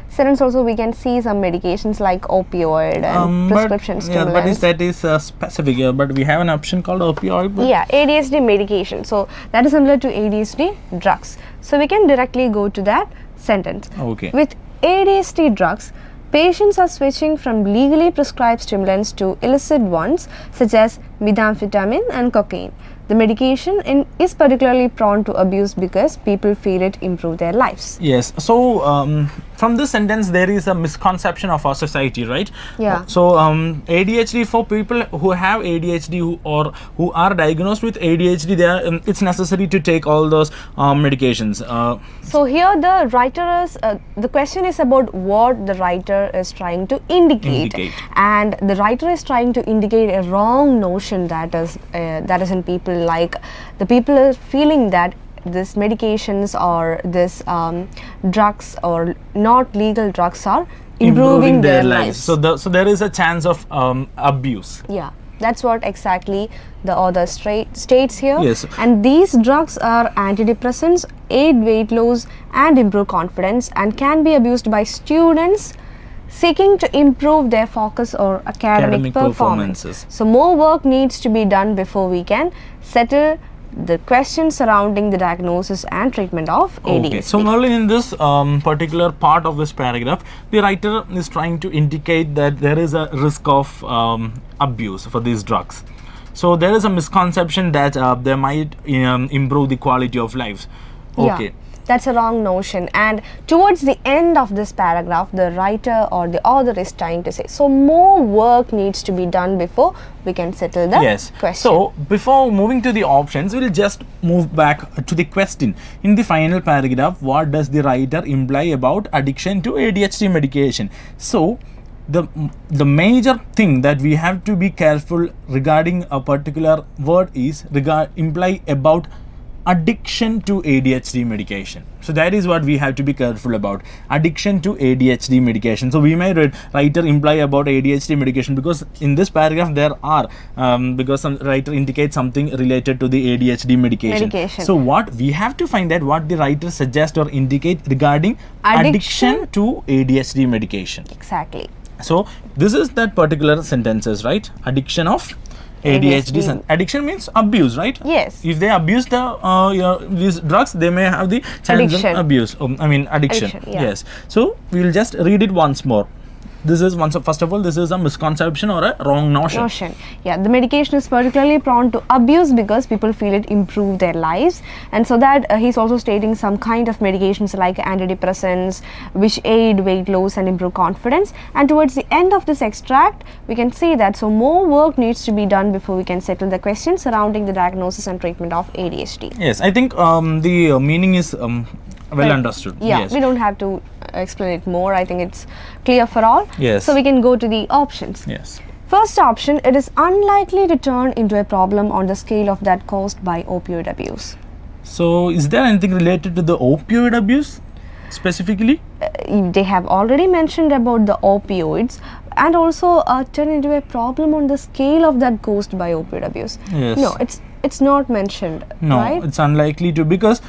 sentence also we can see some medications like opioid and prescription stimulants. But that is specific here, but we have an option called opioid. Yeah, ADHD medication. So that is similar to ADHD drugs. So we can directly go to that sentence. Okay. With ADHD drugs, patients are switching from legally prescribed stimulants to illicit ones such as methamphetamine and cocaine. The medication is particularly prone to abuse because people feel it improve their lives. Yes. So from this sentence, there is a misconception of our society, right? Yeah. So ADHD, for people who have ADHD or who are diagnosed with ADHD, it's necessary to take all those medications. So here the writer is, the question is about what the writer is trying to indicate. And the writer is trying to indicate a wrong notion that is in people, like the people are feeling that this medications or this drugs or not legal drugs are improving their lives. So there is a chance of abuse. Yeah, that's what exactly the author states here. Yes. And these drugs are antidepressants, aid weight loss and improve confidence, and can be abused by students seeking to improve their focus or academic performances. So more work needs to be done before we can settle the questions surrounding the diagnosis and treatment of ADHD. Okay. So only in this particular part of this paragraph, the writer is trying to indicate that there is a risk of abuse for these drugs. So there is a misconception that they might improve the quality of lives. Okay. Yeah, that's a wrong notion. And towards the end of this paragraph, the writer or the author is trying to say, so more work needs to be done before we can settle the question. So before moving to the options, we'll just move back to the question. In the final paragraph, what does the writer imply about addiction to ADHD medication? So the major thing that we have to be careful regarding a particular word is imply about addiction to ADHD medication. So that is what we have to be careful about, addiction to ADHD medication. So we may writer imply about ADHD medication, because in this paragraph there are because some writer indicates something related to the ADHD medication. So what we have to find out what the writer suggests or indicate regarding addiction to ADHD medication. Exactly. So this is that particular sentences, right? Addiction of ADHD. Addiction means abuse, right? Yes. If they abuse the these drugs, they may have the chance of abuse. Addiction. Yes. So we will just read it once more. This is first of all, this is a misconception or a wrong notion. Yeah, the medication is particularly prone to abuse because people feel it improve their lives, and so that he's also stating some kind of medications like antidepressants which aid weight loss and improve confidence. And towards the end of this extract, we can see that so more work needs to be done before we can settle the questions surrounding the diagnosis and treatment of ADHD. Yes, I think the meaning is well understood. Yeah, yes. We don't have to explain it more. I think it's clear for all. Yes. So we can go to the options. Yes. First option, it is unlikely to turn into a problem on the scale of that caused by opioid abuse. So is there anything related to the opioid abuse specifically? They have already mentioned about the opioids, and also turn into a problem on the scale of that caused by opioid abuse. Yes. No, it's not mentioned. No, right? It's unlikely to, because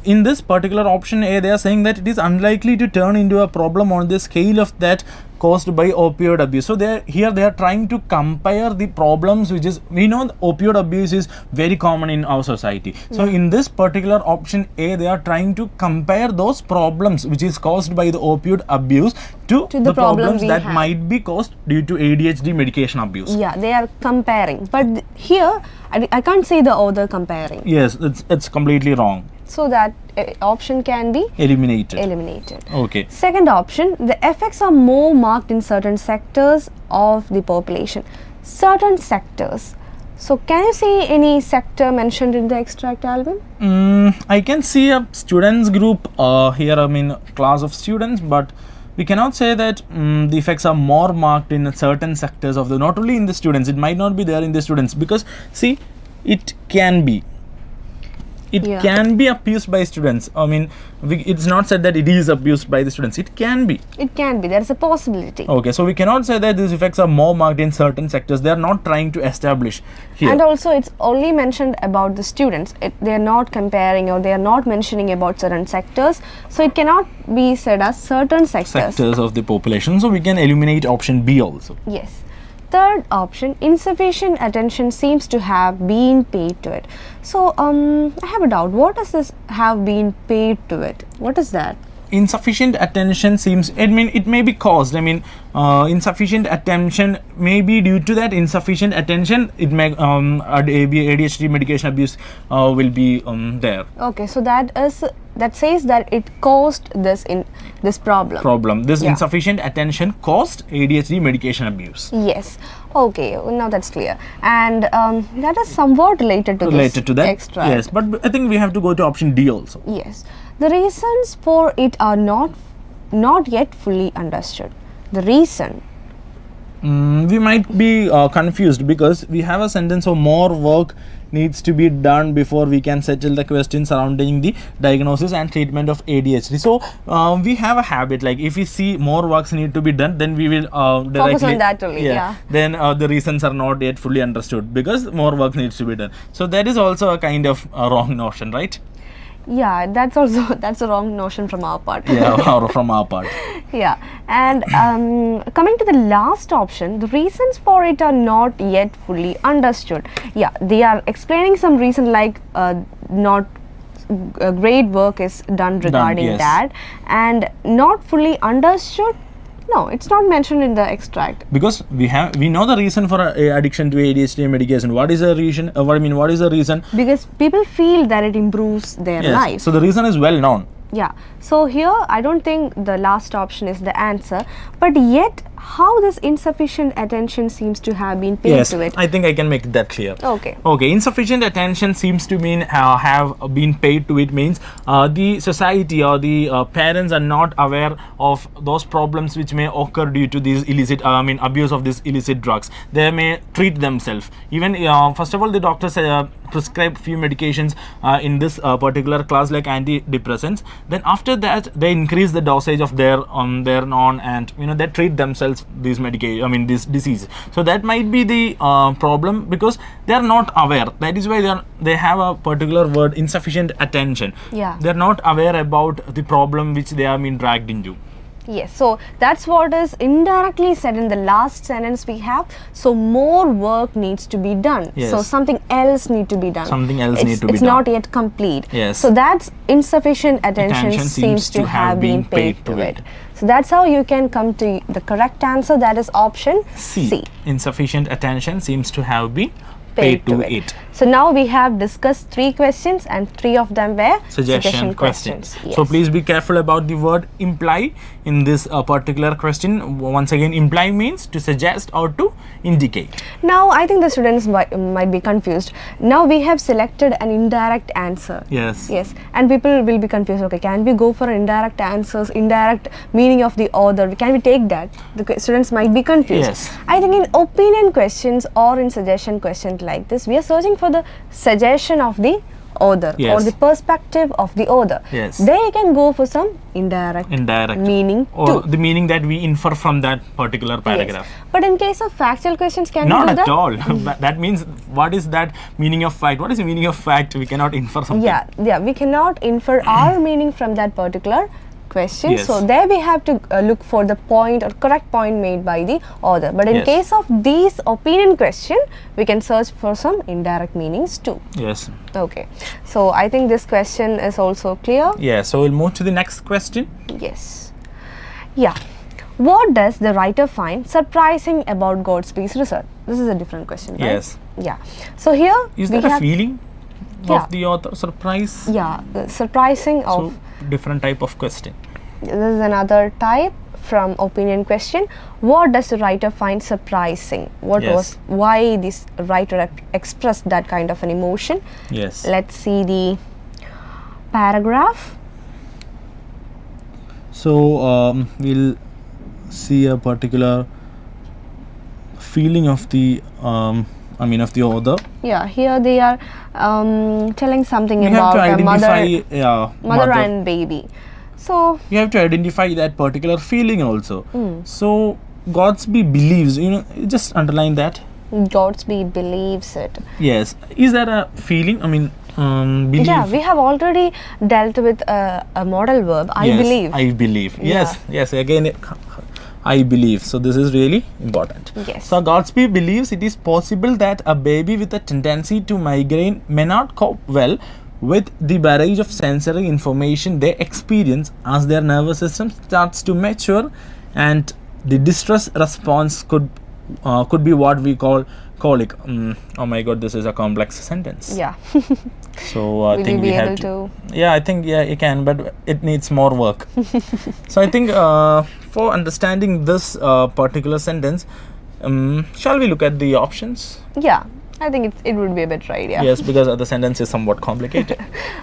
in this particular option A, they are saying that it is unlikely to turn into a problem on the scale of that caused by opioid abuse. So they are trying to compare the problems, which is, we know the opioid abuse is very common in our society. So in this particular option A, they are trying to compare those problems which is caused by the opioid abuse to the problems that might be caused due to ADHD medication abuse. Yeah, they are comparing, but here I can't say the author comparing. Yes, it's completely wrong. So that option can be eliminated. Okay. Second option, the effects are more marked in certain sectors of the population. Certain sectors. So can you see any sector mentioned in the extract, Alvin? I can see a students group here, class of students, but we cannot say that the effects are more marked in certain sectors of not only in the students, it might not be there in the students, because see, it can be abused by students. It's not said that it is abused by the students. It can be. There is a possibility. Okay, so we cannot say that these effects are more marked in certain sectors. They are not trying to establish here. And also, it's only mentioned about the students. They are not comparing, or they are not mentioning about certain sectors. So it cannot be said as certain sectors of the population. So we can eliminate option B also. Yes. Third option, insufficient attention seems to have been paid to it. So I have a doubt. What does this have been paid to it? What is that? Insufficient attention seems, it may be caused. Insufficient attention may be due to that insufficient attention. It may ADHD medication abuse will be there. Okay, so that says that it caused this problem. This insufficient attention caused ADHD medication abuse. Yes. Okay, now that's clear. And that is somewhat related to that extract. Yes, but I think we have to go to option D also. Yes. The reasons for it are not yet fully understood. The reason. We might be confused, because we have a sentence of more work needs to be done before we can settle the question surrounding the diagnosis and treatment of ADHD. So we have a habit, like if we see more works need to be done, then we will directly focus on that only. Then the reasons are not yet fully understood because more work needs to be done. So that is also a kind of wrong notion, right? Yeah, that's a wrong notion from our part. From our part. Yeah, and coming to the last option, the reasons for it are not yet fully understood. Yeah, they are explaining some reason, like not great work is done regarding that, and not fully understood. No, it's not mentioned in the extract. Because we know the reason for addiction to ADHD medication. What is the reason? What is the reason? Because people feel that it improves their life. So the reason is well known. Yeah. So here I don't think the last option is the answer, but yet how this insufficient attention seems to have been paid to it. I think I can make that clear. Okay. Okay. Insufficient attention seems to mean have been paid to it means the society or the parents are not aware of those problems which may occur due to these illicit abuse of these illicit drugs. They may treat themselves. Even first of all, the doctors prescribe few medications in this particular class like antidepressants. Then after that they increase the dosage of their non, and they treat themselves these medication this disease. So that might be the problem, because they are not aware. That is why they have a particular word, insufficient attention. Yeah, they are not aware about the problem which they have been dragged into. Yes, so that's what is indirectly said in the last sentence we have. So more work needs to be done. Yes. So something else need to be done. Something else need to be done. It's not yet complete. Yes. So that's insufficient attention seems to have been paid to it. So that's how you can come to the correct answer. That is option C. Insufficient attention seems to have been paid to it. So now we have discussed 3 questions and 3 of them were suggestion questions. Yes. So please be careful about the word imply in this particular question. Once again, imply means to suggest or to indicate. Now I think the students might be confused. Now we have selected an indirect answer. Yes. Yes. And people will be confused. Okay, can we go for indirect answers, indirect meaning of the author? Can we take that? The students might be confused. Yes. I think in opinion questions or in suggestion questions like this, we are searching for the suggestion of the author or the perspective of the author. Yes. There you can go for some indirect meaning or too. the meaning that we infer from that particular paragraph. Yes. But in case of factual questions, can not we do that? Not at all. That means, what is that meaning of fact? What is the meaning of fact? We cannot infer something. Yeah, we cannot infer our meaning from that particular question. Yes. So there we have to look for the point or correct point made by the author. But in case of these opinion question, we can search for some indirect meanings too. Yes. Okay. So I think this question is also clear. Yeah. So we'll move to the next question. Yes. Yeah. What does the writer find surprising about Godspeed's research? This is a different question, right? Yes. Yeah. So here is there a feeling of the author? Surprise? Yeah. Surprising of... So, different type of question. This is another type from opinion question. What does the writer find surprising? Why this writer expressed that kind of an emotion? Yes. Let's see the paragraph. So we'll see a particular feeling of the of the author. Yeah, here they are telling something we about have to a mother and baby. So you have to identify that particular feeling also. So Godspeed believes, just underline that. Godspeed believes it. Yes. Is there a feeling? Believe. Yeah, we have already dealt with a modal verb. I believe. I believe. Yes. Yes. Again, I believe. So this is really important. Yes. So Godspeed believes it is possible that a baby with a tendency to migraine may not cope well with the barrage of sensory information they experience as their nervous system starts to mature, and the distress response could be what we call colic. Oh my God, this is a complex sentence. Yeah. So I think we have to. Yeah, I think you can, but it needs more work. So I think for understanding this particular sentence, shall we look at the options? Yeah, I think it would be a better idea. Yes, because the sentence is somewhat complicated.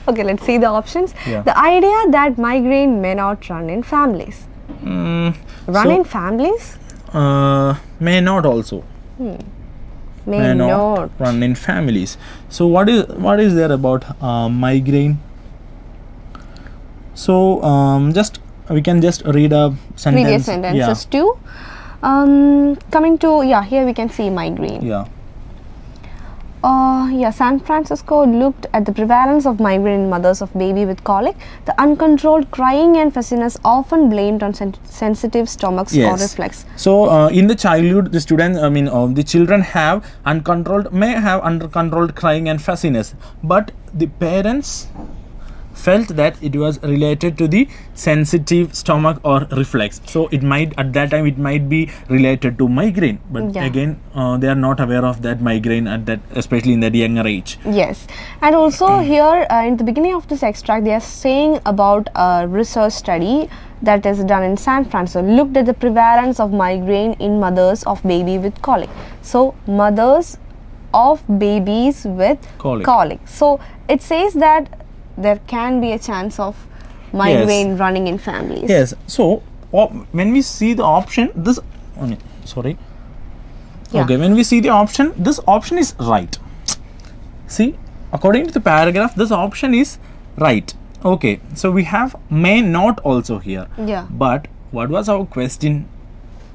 Okay, let's see the options. Yeah. The idea that migraine may not run in families. Run in families? May not also. May not run in families. So what is there about migraine? So we can just read a sentence. Previous sentences too. Coming to here we can see migraine. Yeah. San Francisco looked at the prevalence of migraine in mothers of baby with colic. The uncontrolled crying and fussiness often blamed on sensitive stomachs or reflex. So in the childhood, the students, the children may have uncontrolled crying and fussiness, but the parents felt that it was related to the sensitive stomach or reflex. So it might, at that time, it might be related to migraine. But again, they are not aware of that migraine at that, especially in that younger age. Yes, and also here in the beginning of this extract, they are saying about a research study that is done in San Francisco, looked at the prevalence of migraine in mothers of baby with colic. So mothers of babies with colic. So it says that there can be a chance of migraine running in families. Yes. So when we see the option, this sorry. Okay, when we see the option, this option is right. See, according to the paragraph, this option is right. Okay, so we have may not also here. Yeah. But what was our question?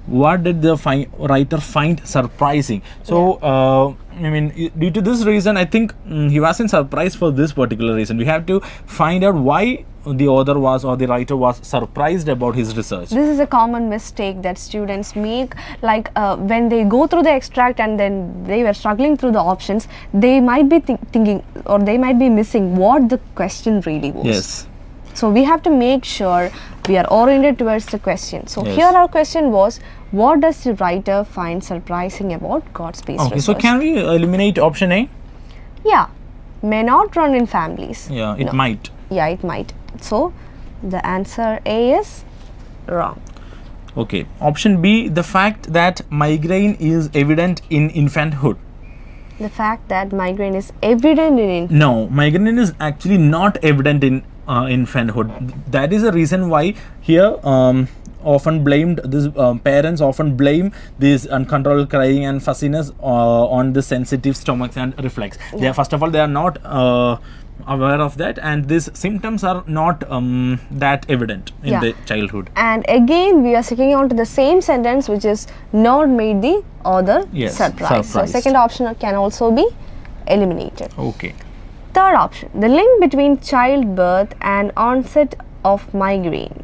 What did the writer find surprising? So, I mean, due to this reason, I think he wasn't surprised for this particular reason. We have to find out why the author was, or the writer was, surprised about his research. This is a common mistake that students make, like when they go through the extract and then they were struggling through the options, they might be thinking, or they might be missing what the question really was. Yes. So we have to make sure we are oriented towards the question. So here our question was, what does the writer find surprising about God-based research? So can we eliminate option A? Yeah, may not run in families. Yeah, it might. Yeah, it might. So the answer A is wrong. Okay. Option B, the fact that migraine is evident in infanthood. The fact that migraine is evident in infanthood. No, migraine is actually not evident in infanthood. That is the reason why here often blamed this parents often blame this uncontrolled crying and fussiness on the sensitive stomachs and reflex. They are, first of all, they are not aware of that, and these symptoms are not that evident in the childhood. And again, we are sticking on to the same sentence, which is not made the author surprised. So second option can also be eliminated. Okay. Third option, the link between childbirth and onset of migraine.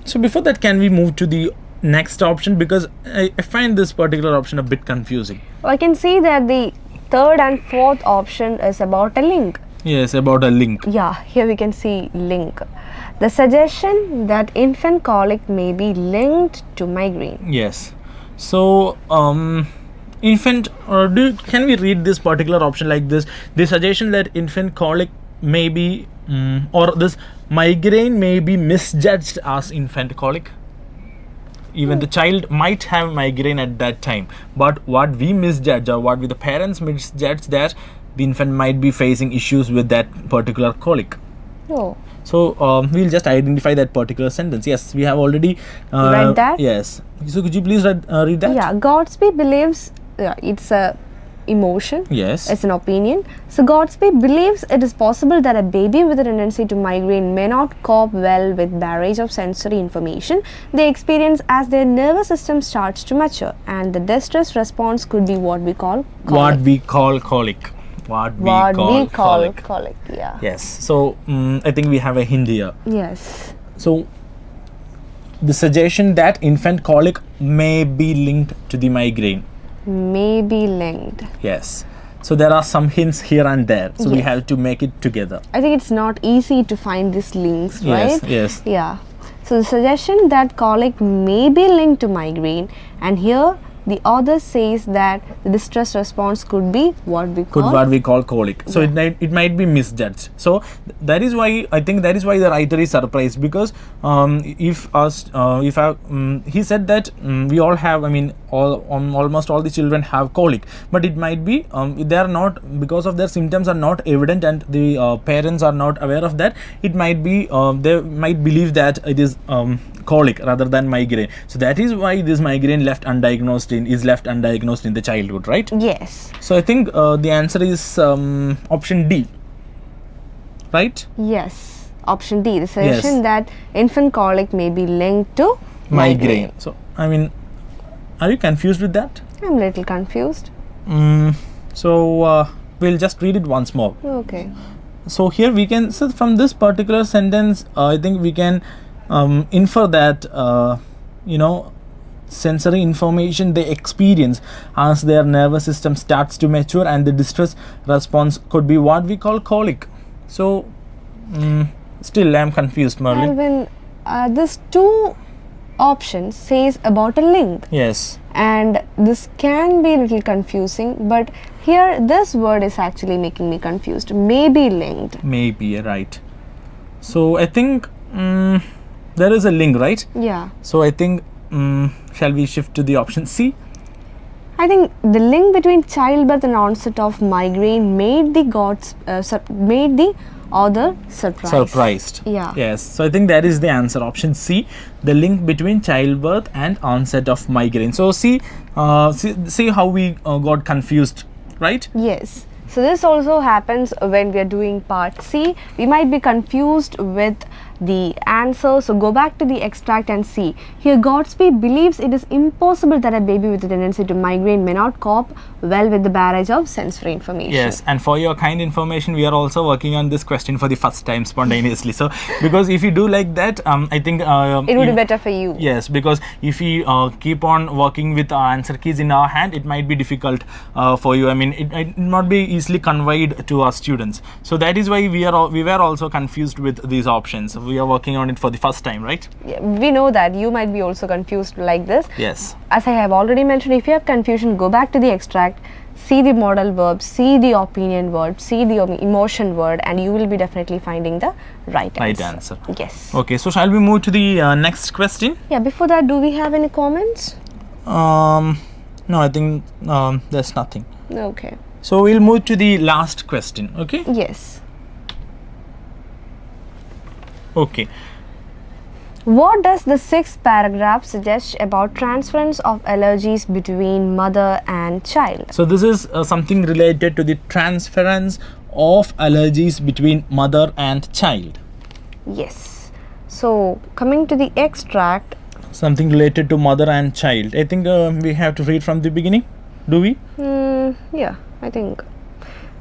So before that, can we move to the next option, because I find this particular option a bit confusing. I can see that the third and fourth option is about a link. Yes, about a link. Yeah, here we can see link. The suggestion that infant colic may be linked to migraine. Yes. So can we read this particular option like this? The suggestion that infant colic may be or this migraine may be misjudged as infant colic. Even the child might have migraine at that time, but what we misjudge, or what the parents misjudge, that the infant might be facing issues with that particular colic. Oh. So we'll just identify that particular sentence. Yes, we have already read that. Yes. So could you please read that? Yeah, Godspeed believes it's a emotion. Yes. It's an opinion. So Godspeed believes it is possible that a baby with a tendency to migraine may not cope well with barrage of sensory information they experience as their nervous system starts to mature, and the distress response could be what we call colic. What we call colic. Yeah. Yes. So I think we have a hint here. Yes. So the suggestion that infant colic may be linked to the migraine. May be linked. Yes. So there are some hints here and there. So we have to make it together. I think it's not easy to find these links, right? Yes. Yeah. So the suggestion that colic may be linked to migraine, and here the author says that the distress response could be what we call colic. So it might be misjudged. So that is why I think that is why the writer is surprised, because he said that we all have, I mean, almost all the children have colic, but it might be they are not, because of their symptoms are not evident and the parents are not aware of that. It might be they might believe that it is colic rather than migraine. So that is why this migraine is left undiagnosed in the childhood, right? Yes. So I think the answer is option D, right? Yes, option D. The suggestion that infant colic may be linked to migraine. So I mean, are you confused with that? I'm a little confused. So we'll just read it once more. Okay. So here we can, so from this particular sentence, I think we can infer that sensory information they experience as their nervous system starts to mature, and the distress response could be what we call colic. So Still, I'm confused, Merlin. Alvin, this two options says about a link. Yes. And this can be a little confusing, but here this word is actually making me confused. Maybe linked. Maybe, right. So I think there is a link, right? Yeah. So I think, shall we shift to the option C? I think the link between childbirth and onset of migraine made the author surprised. Yeah. Yes. So I think that is the answer. Option C, the link between childbirth and onset of migraine. So see how we got confused, right? Yes. So this also happens when we are doing part C. We might be confused with the answer. So go back to the extract and see. Here Godspeed believes it is impossible that a baby with a tendency to migraine may not cope well with the barrage of sensory information. Yes, and for your kind information, we are also working on this question for the first time spontaneously. So because if you do like that, I think it would be better for you. Yes, because if we keep on working with our answer keys in our hand, it might be difficult for you. I mean, it might not be easily conveyed to our students. So that is why we were also confused with these options. We are working on it for the first time, right? Yeah, we know that you might be also confused like this. Yes. As I have already mentioned, if you have confusion, go back to the extract, see the modal verb, see the opinion word, see the emotion word, and you will be definitely finding the right answer. Yes. Okay, so shall we move to the next question? Yeah, before that, do we have any comments? No, I think there's nothing. Okay. So we'll move to the last question, okay? Yes. Okay. What does the sixth paragraph suggest about transference of allergies between mother and child? So this is something related to the transference of allergies between mother and child. Yes. So coming to the extract. Something related to mother and child. I think we have to read from the beginning. Do we? Yeah, I think.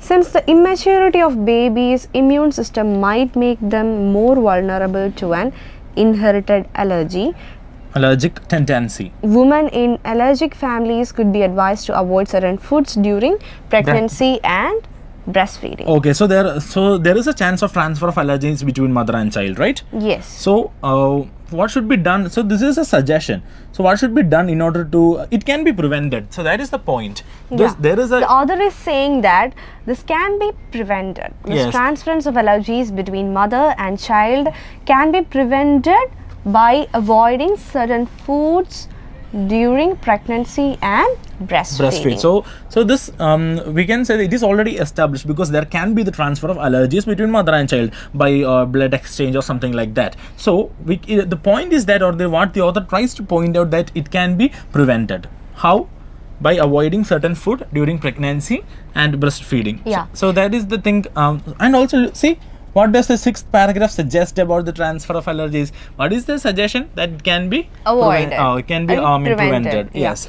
Since the immaturity of babies' immune system might make them more vulnerable to an inherited allergic tendency, women in allergic families could be advised to avoid certain foods during pregnancy and breastfeeding. Okay, so there is a chance of transfer of allergens between mother and child, right? Yes. So what should be done? So this is a suggestion. So what should be done in order to, it can be prevented. So that is the point. The author is saying that this can be prevented. This transference of allergies between mother and child can be prevented by avoiding certain foods during pregnancy and breastfeeding. So this we can say that it is already established, because there can be the transfer of allergies between mother and child by blood exchange or something like that. So the point is that, what the author tries to point out, that it can be prevented. How? By avoiding certain food during pregnancy and breastfeeding. Yeah. So that is the thing. And also see, what does the sixth paragraph suggest about the transfer of allergies? What is the suggestion? That it can be avoided. It can be prevented. Yes.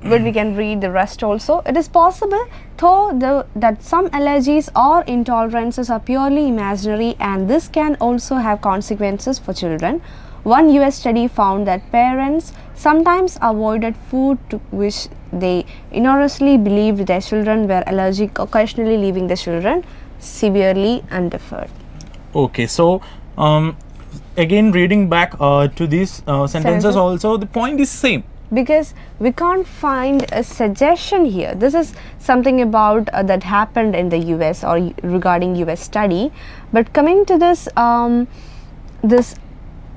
But we can read the rest also. It is possible, though, that some allergies or intolerances are purely imaginary, and this can also have consequences for children. One US study found that parents sometimes avoided food to which they erroneously believed their children were allergic, occasionally leaving the children severely undeterred. Okay, so again reading back to these sentences also, the point is same. Because we can't find a suggestion here. This is something about that happened in the US or regarding US study. But coming to this,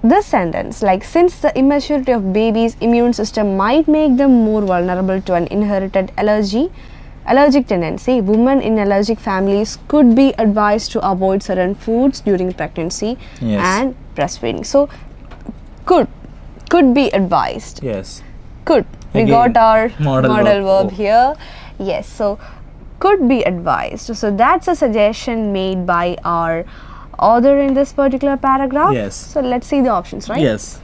this sentence, like, since the immaturity of babies' immune system might make them more vulnerable to an inherited allergic tendency, women in allergic families could be advised to avoid certain foods during pregnancy and breastfeeding. So, could be advised. Yes. Could. We got our modal verb here. Yes. So, could be advised. So, that's a suggestion made by our author in this particular paragraph. Yes. So, let's see the options, right? Yes.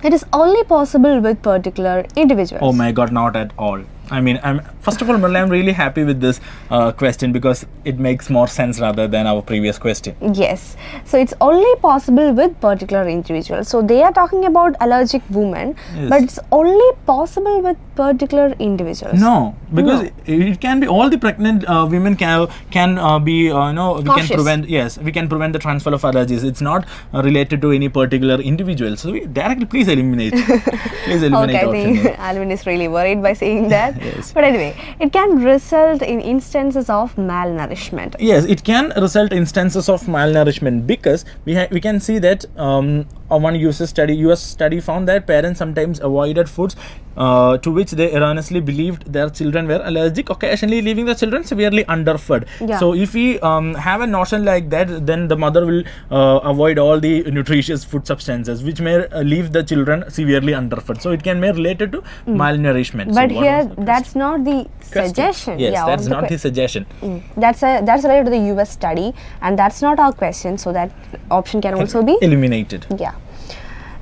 It is only possible with particular individuals. Oh my God, not at all. I mean, first of all, Murali, I'm really happy with this question because it makes more sense rather than our previous question. Yes. So it's only possible with particular individuals. So they are talking about allergic women, Yes. but it's only possible with particular individuals. No, because it can be all the pregnant women can be we Cautious. can prevent, yes, we can prevent the transfer of allergies. It's not related to any particular individual. So we directly please eliminate. Please eliminate Okay, I option think A. Alvin is really worried by saying that. Yes. But anyway, it can result in instances of malnourishment. Yes, it can result instances of malnourishment because we can see that one US study found that parents sometimes avoided foods to which they erroneously believed their children were allergic, occasionally leaving the children severely underfed. Yeah. So if we have a notion like that, then the mother will avoid all the nutritious food substances which may leave the children severely underfed. So it can be related to malnourishment. But So what here, was the that's not the question? suggestion. Yes, yeah, that's of the not the suggestion. That's related to the US study, and that's not our question. So that option can also be Eliminated. yeah.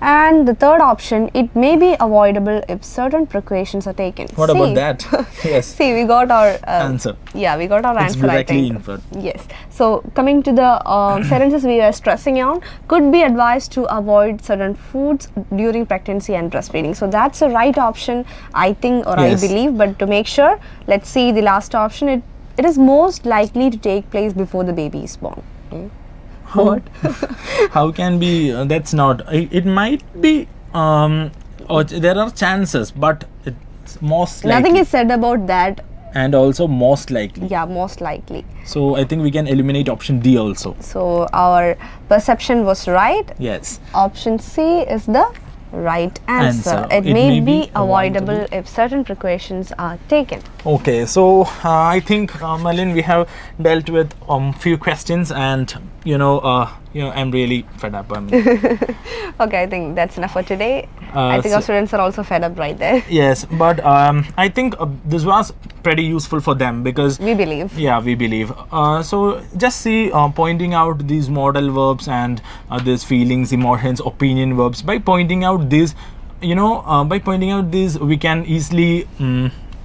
And the third option, it may be avoidable if certain precautions are taken. What about that? Yes. See, we got our Answer. Yeah, we got our It's answer. I directly think. inferred. Yes. So coming to the sentences we were stressing on, could be advised to avoid certain foods during pregnancy and breastfeeding. So that's the right option, I think, or Yes. I believe. But to make sure, let's see the last option. It is most likely to take place before the baby is born. What? How can be? That's not. It might be. There are chances, but it's most likely. Nothing is said about that. And also most likely. Yeah, most likely. So I think we can eliminate option D also. So our perception was right. Yes. Option C is the right answer. It may be avoidable if certain precautions are taken. Okay, so I think Malin, we have dealt with few questions, and I'm really fed up. Okay, I think that's enough for today. I think our students are also fed up right there. Yes, but I think this was pretty useful for them because We believe. yeah, we believe. So just see pointing out these modal verbs and these feelings, emotions, opinion verbs. By pointing out these, we can easily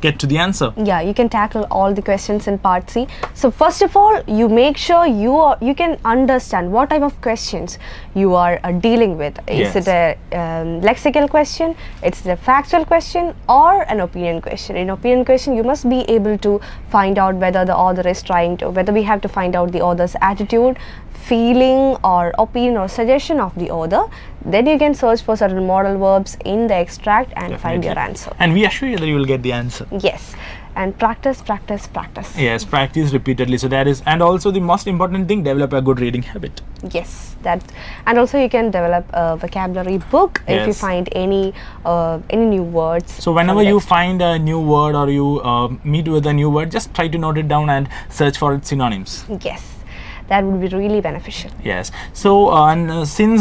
get to the answer. Yeah, you can tackle all the questions in part C. So first of all, you make sure you can understand what type of questions you are dealing with. Yes. Is it a lexical question, it's a factual question, or an opinion question? In opinion question, you must be able to find out whether the author is whether we have to find out the author's attitude, feeling, or opinion or suggestion of the author. Then you can search for certain modal verbs in the extract and find your answer. And we assure you that you will get the answer. Yes, and practice, practice, practice. Yes, practice repeatedly. So that is, and also the most important thing, develop a good reading habit. Yes, and also you can develop a vocabulary book if you Yes. find any new words. So whenever you find a new word or you meet with a new word, just try to note it down and search for its synonyms. Yes, that would be really beneficial. Yes. So since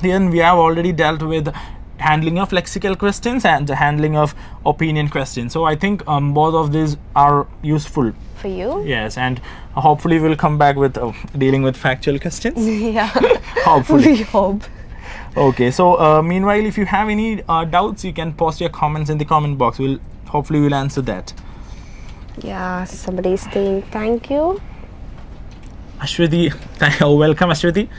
here we have already dealt with handling of lexical questions and the handling of opinion questions. So I think both of these are useful For you? Yes, and hopefully we'll come back with dealing with factual questions. Yeah. Hopefully. We hope. Okay, so meanwhile, if you have any doubts, you can post your comments in the comment box. Hopefully we'll answer that. Yeah, somebody is saying thank you. Ashwati, welcome Ashwati.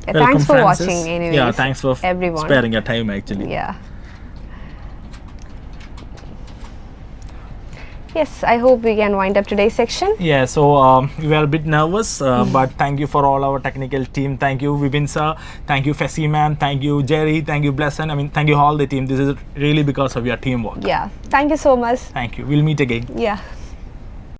Yeah, Welcome, thanks for Francis. watching anyways. Yeah, thanks for everyone. sparing your time actually. Yeah. Yes, I hope we can wind up today's section. Yeah, so we were a bit nervous, but thank you for all our technical team. Thank you, Vibin sir. Thank you, Fessi ma'am. Thank you, Jerry. Thank you, Blesson. I mean, thank you all the team. This is really because of your teamwork. Yeah, thank you so much. Thank you. We'll meet again. Yeah.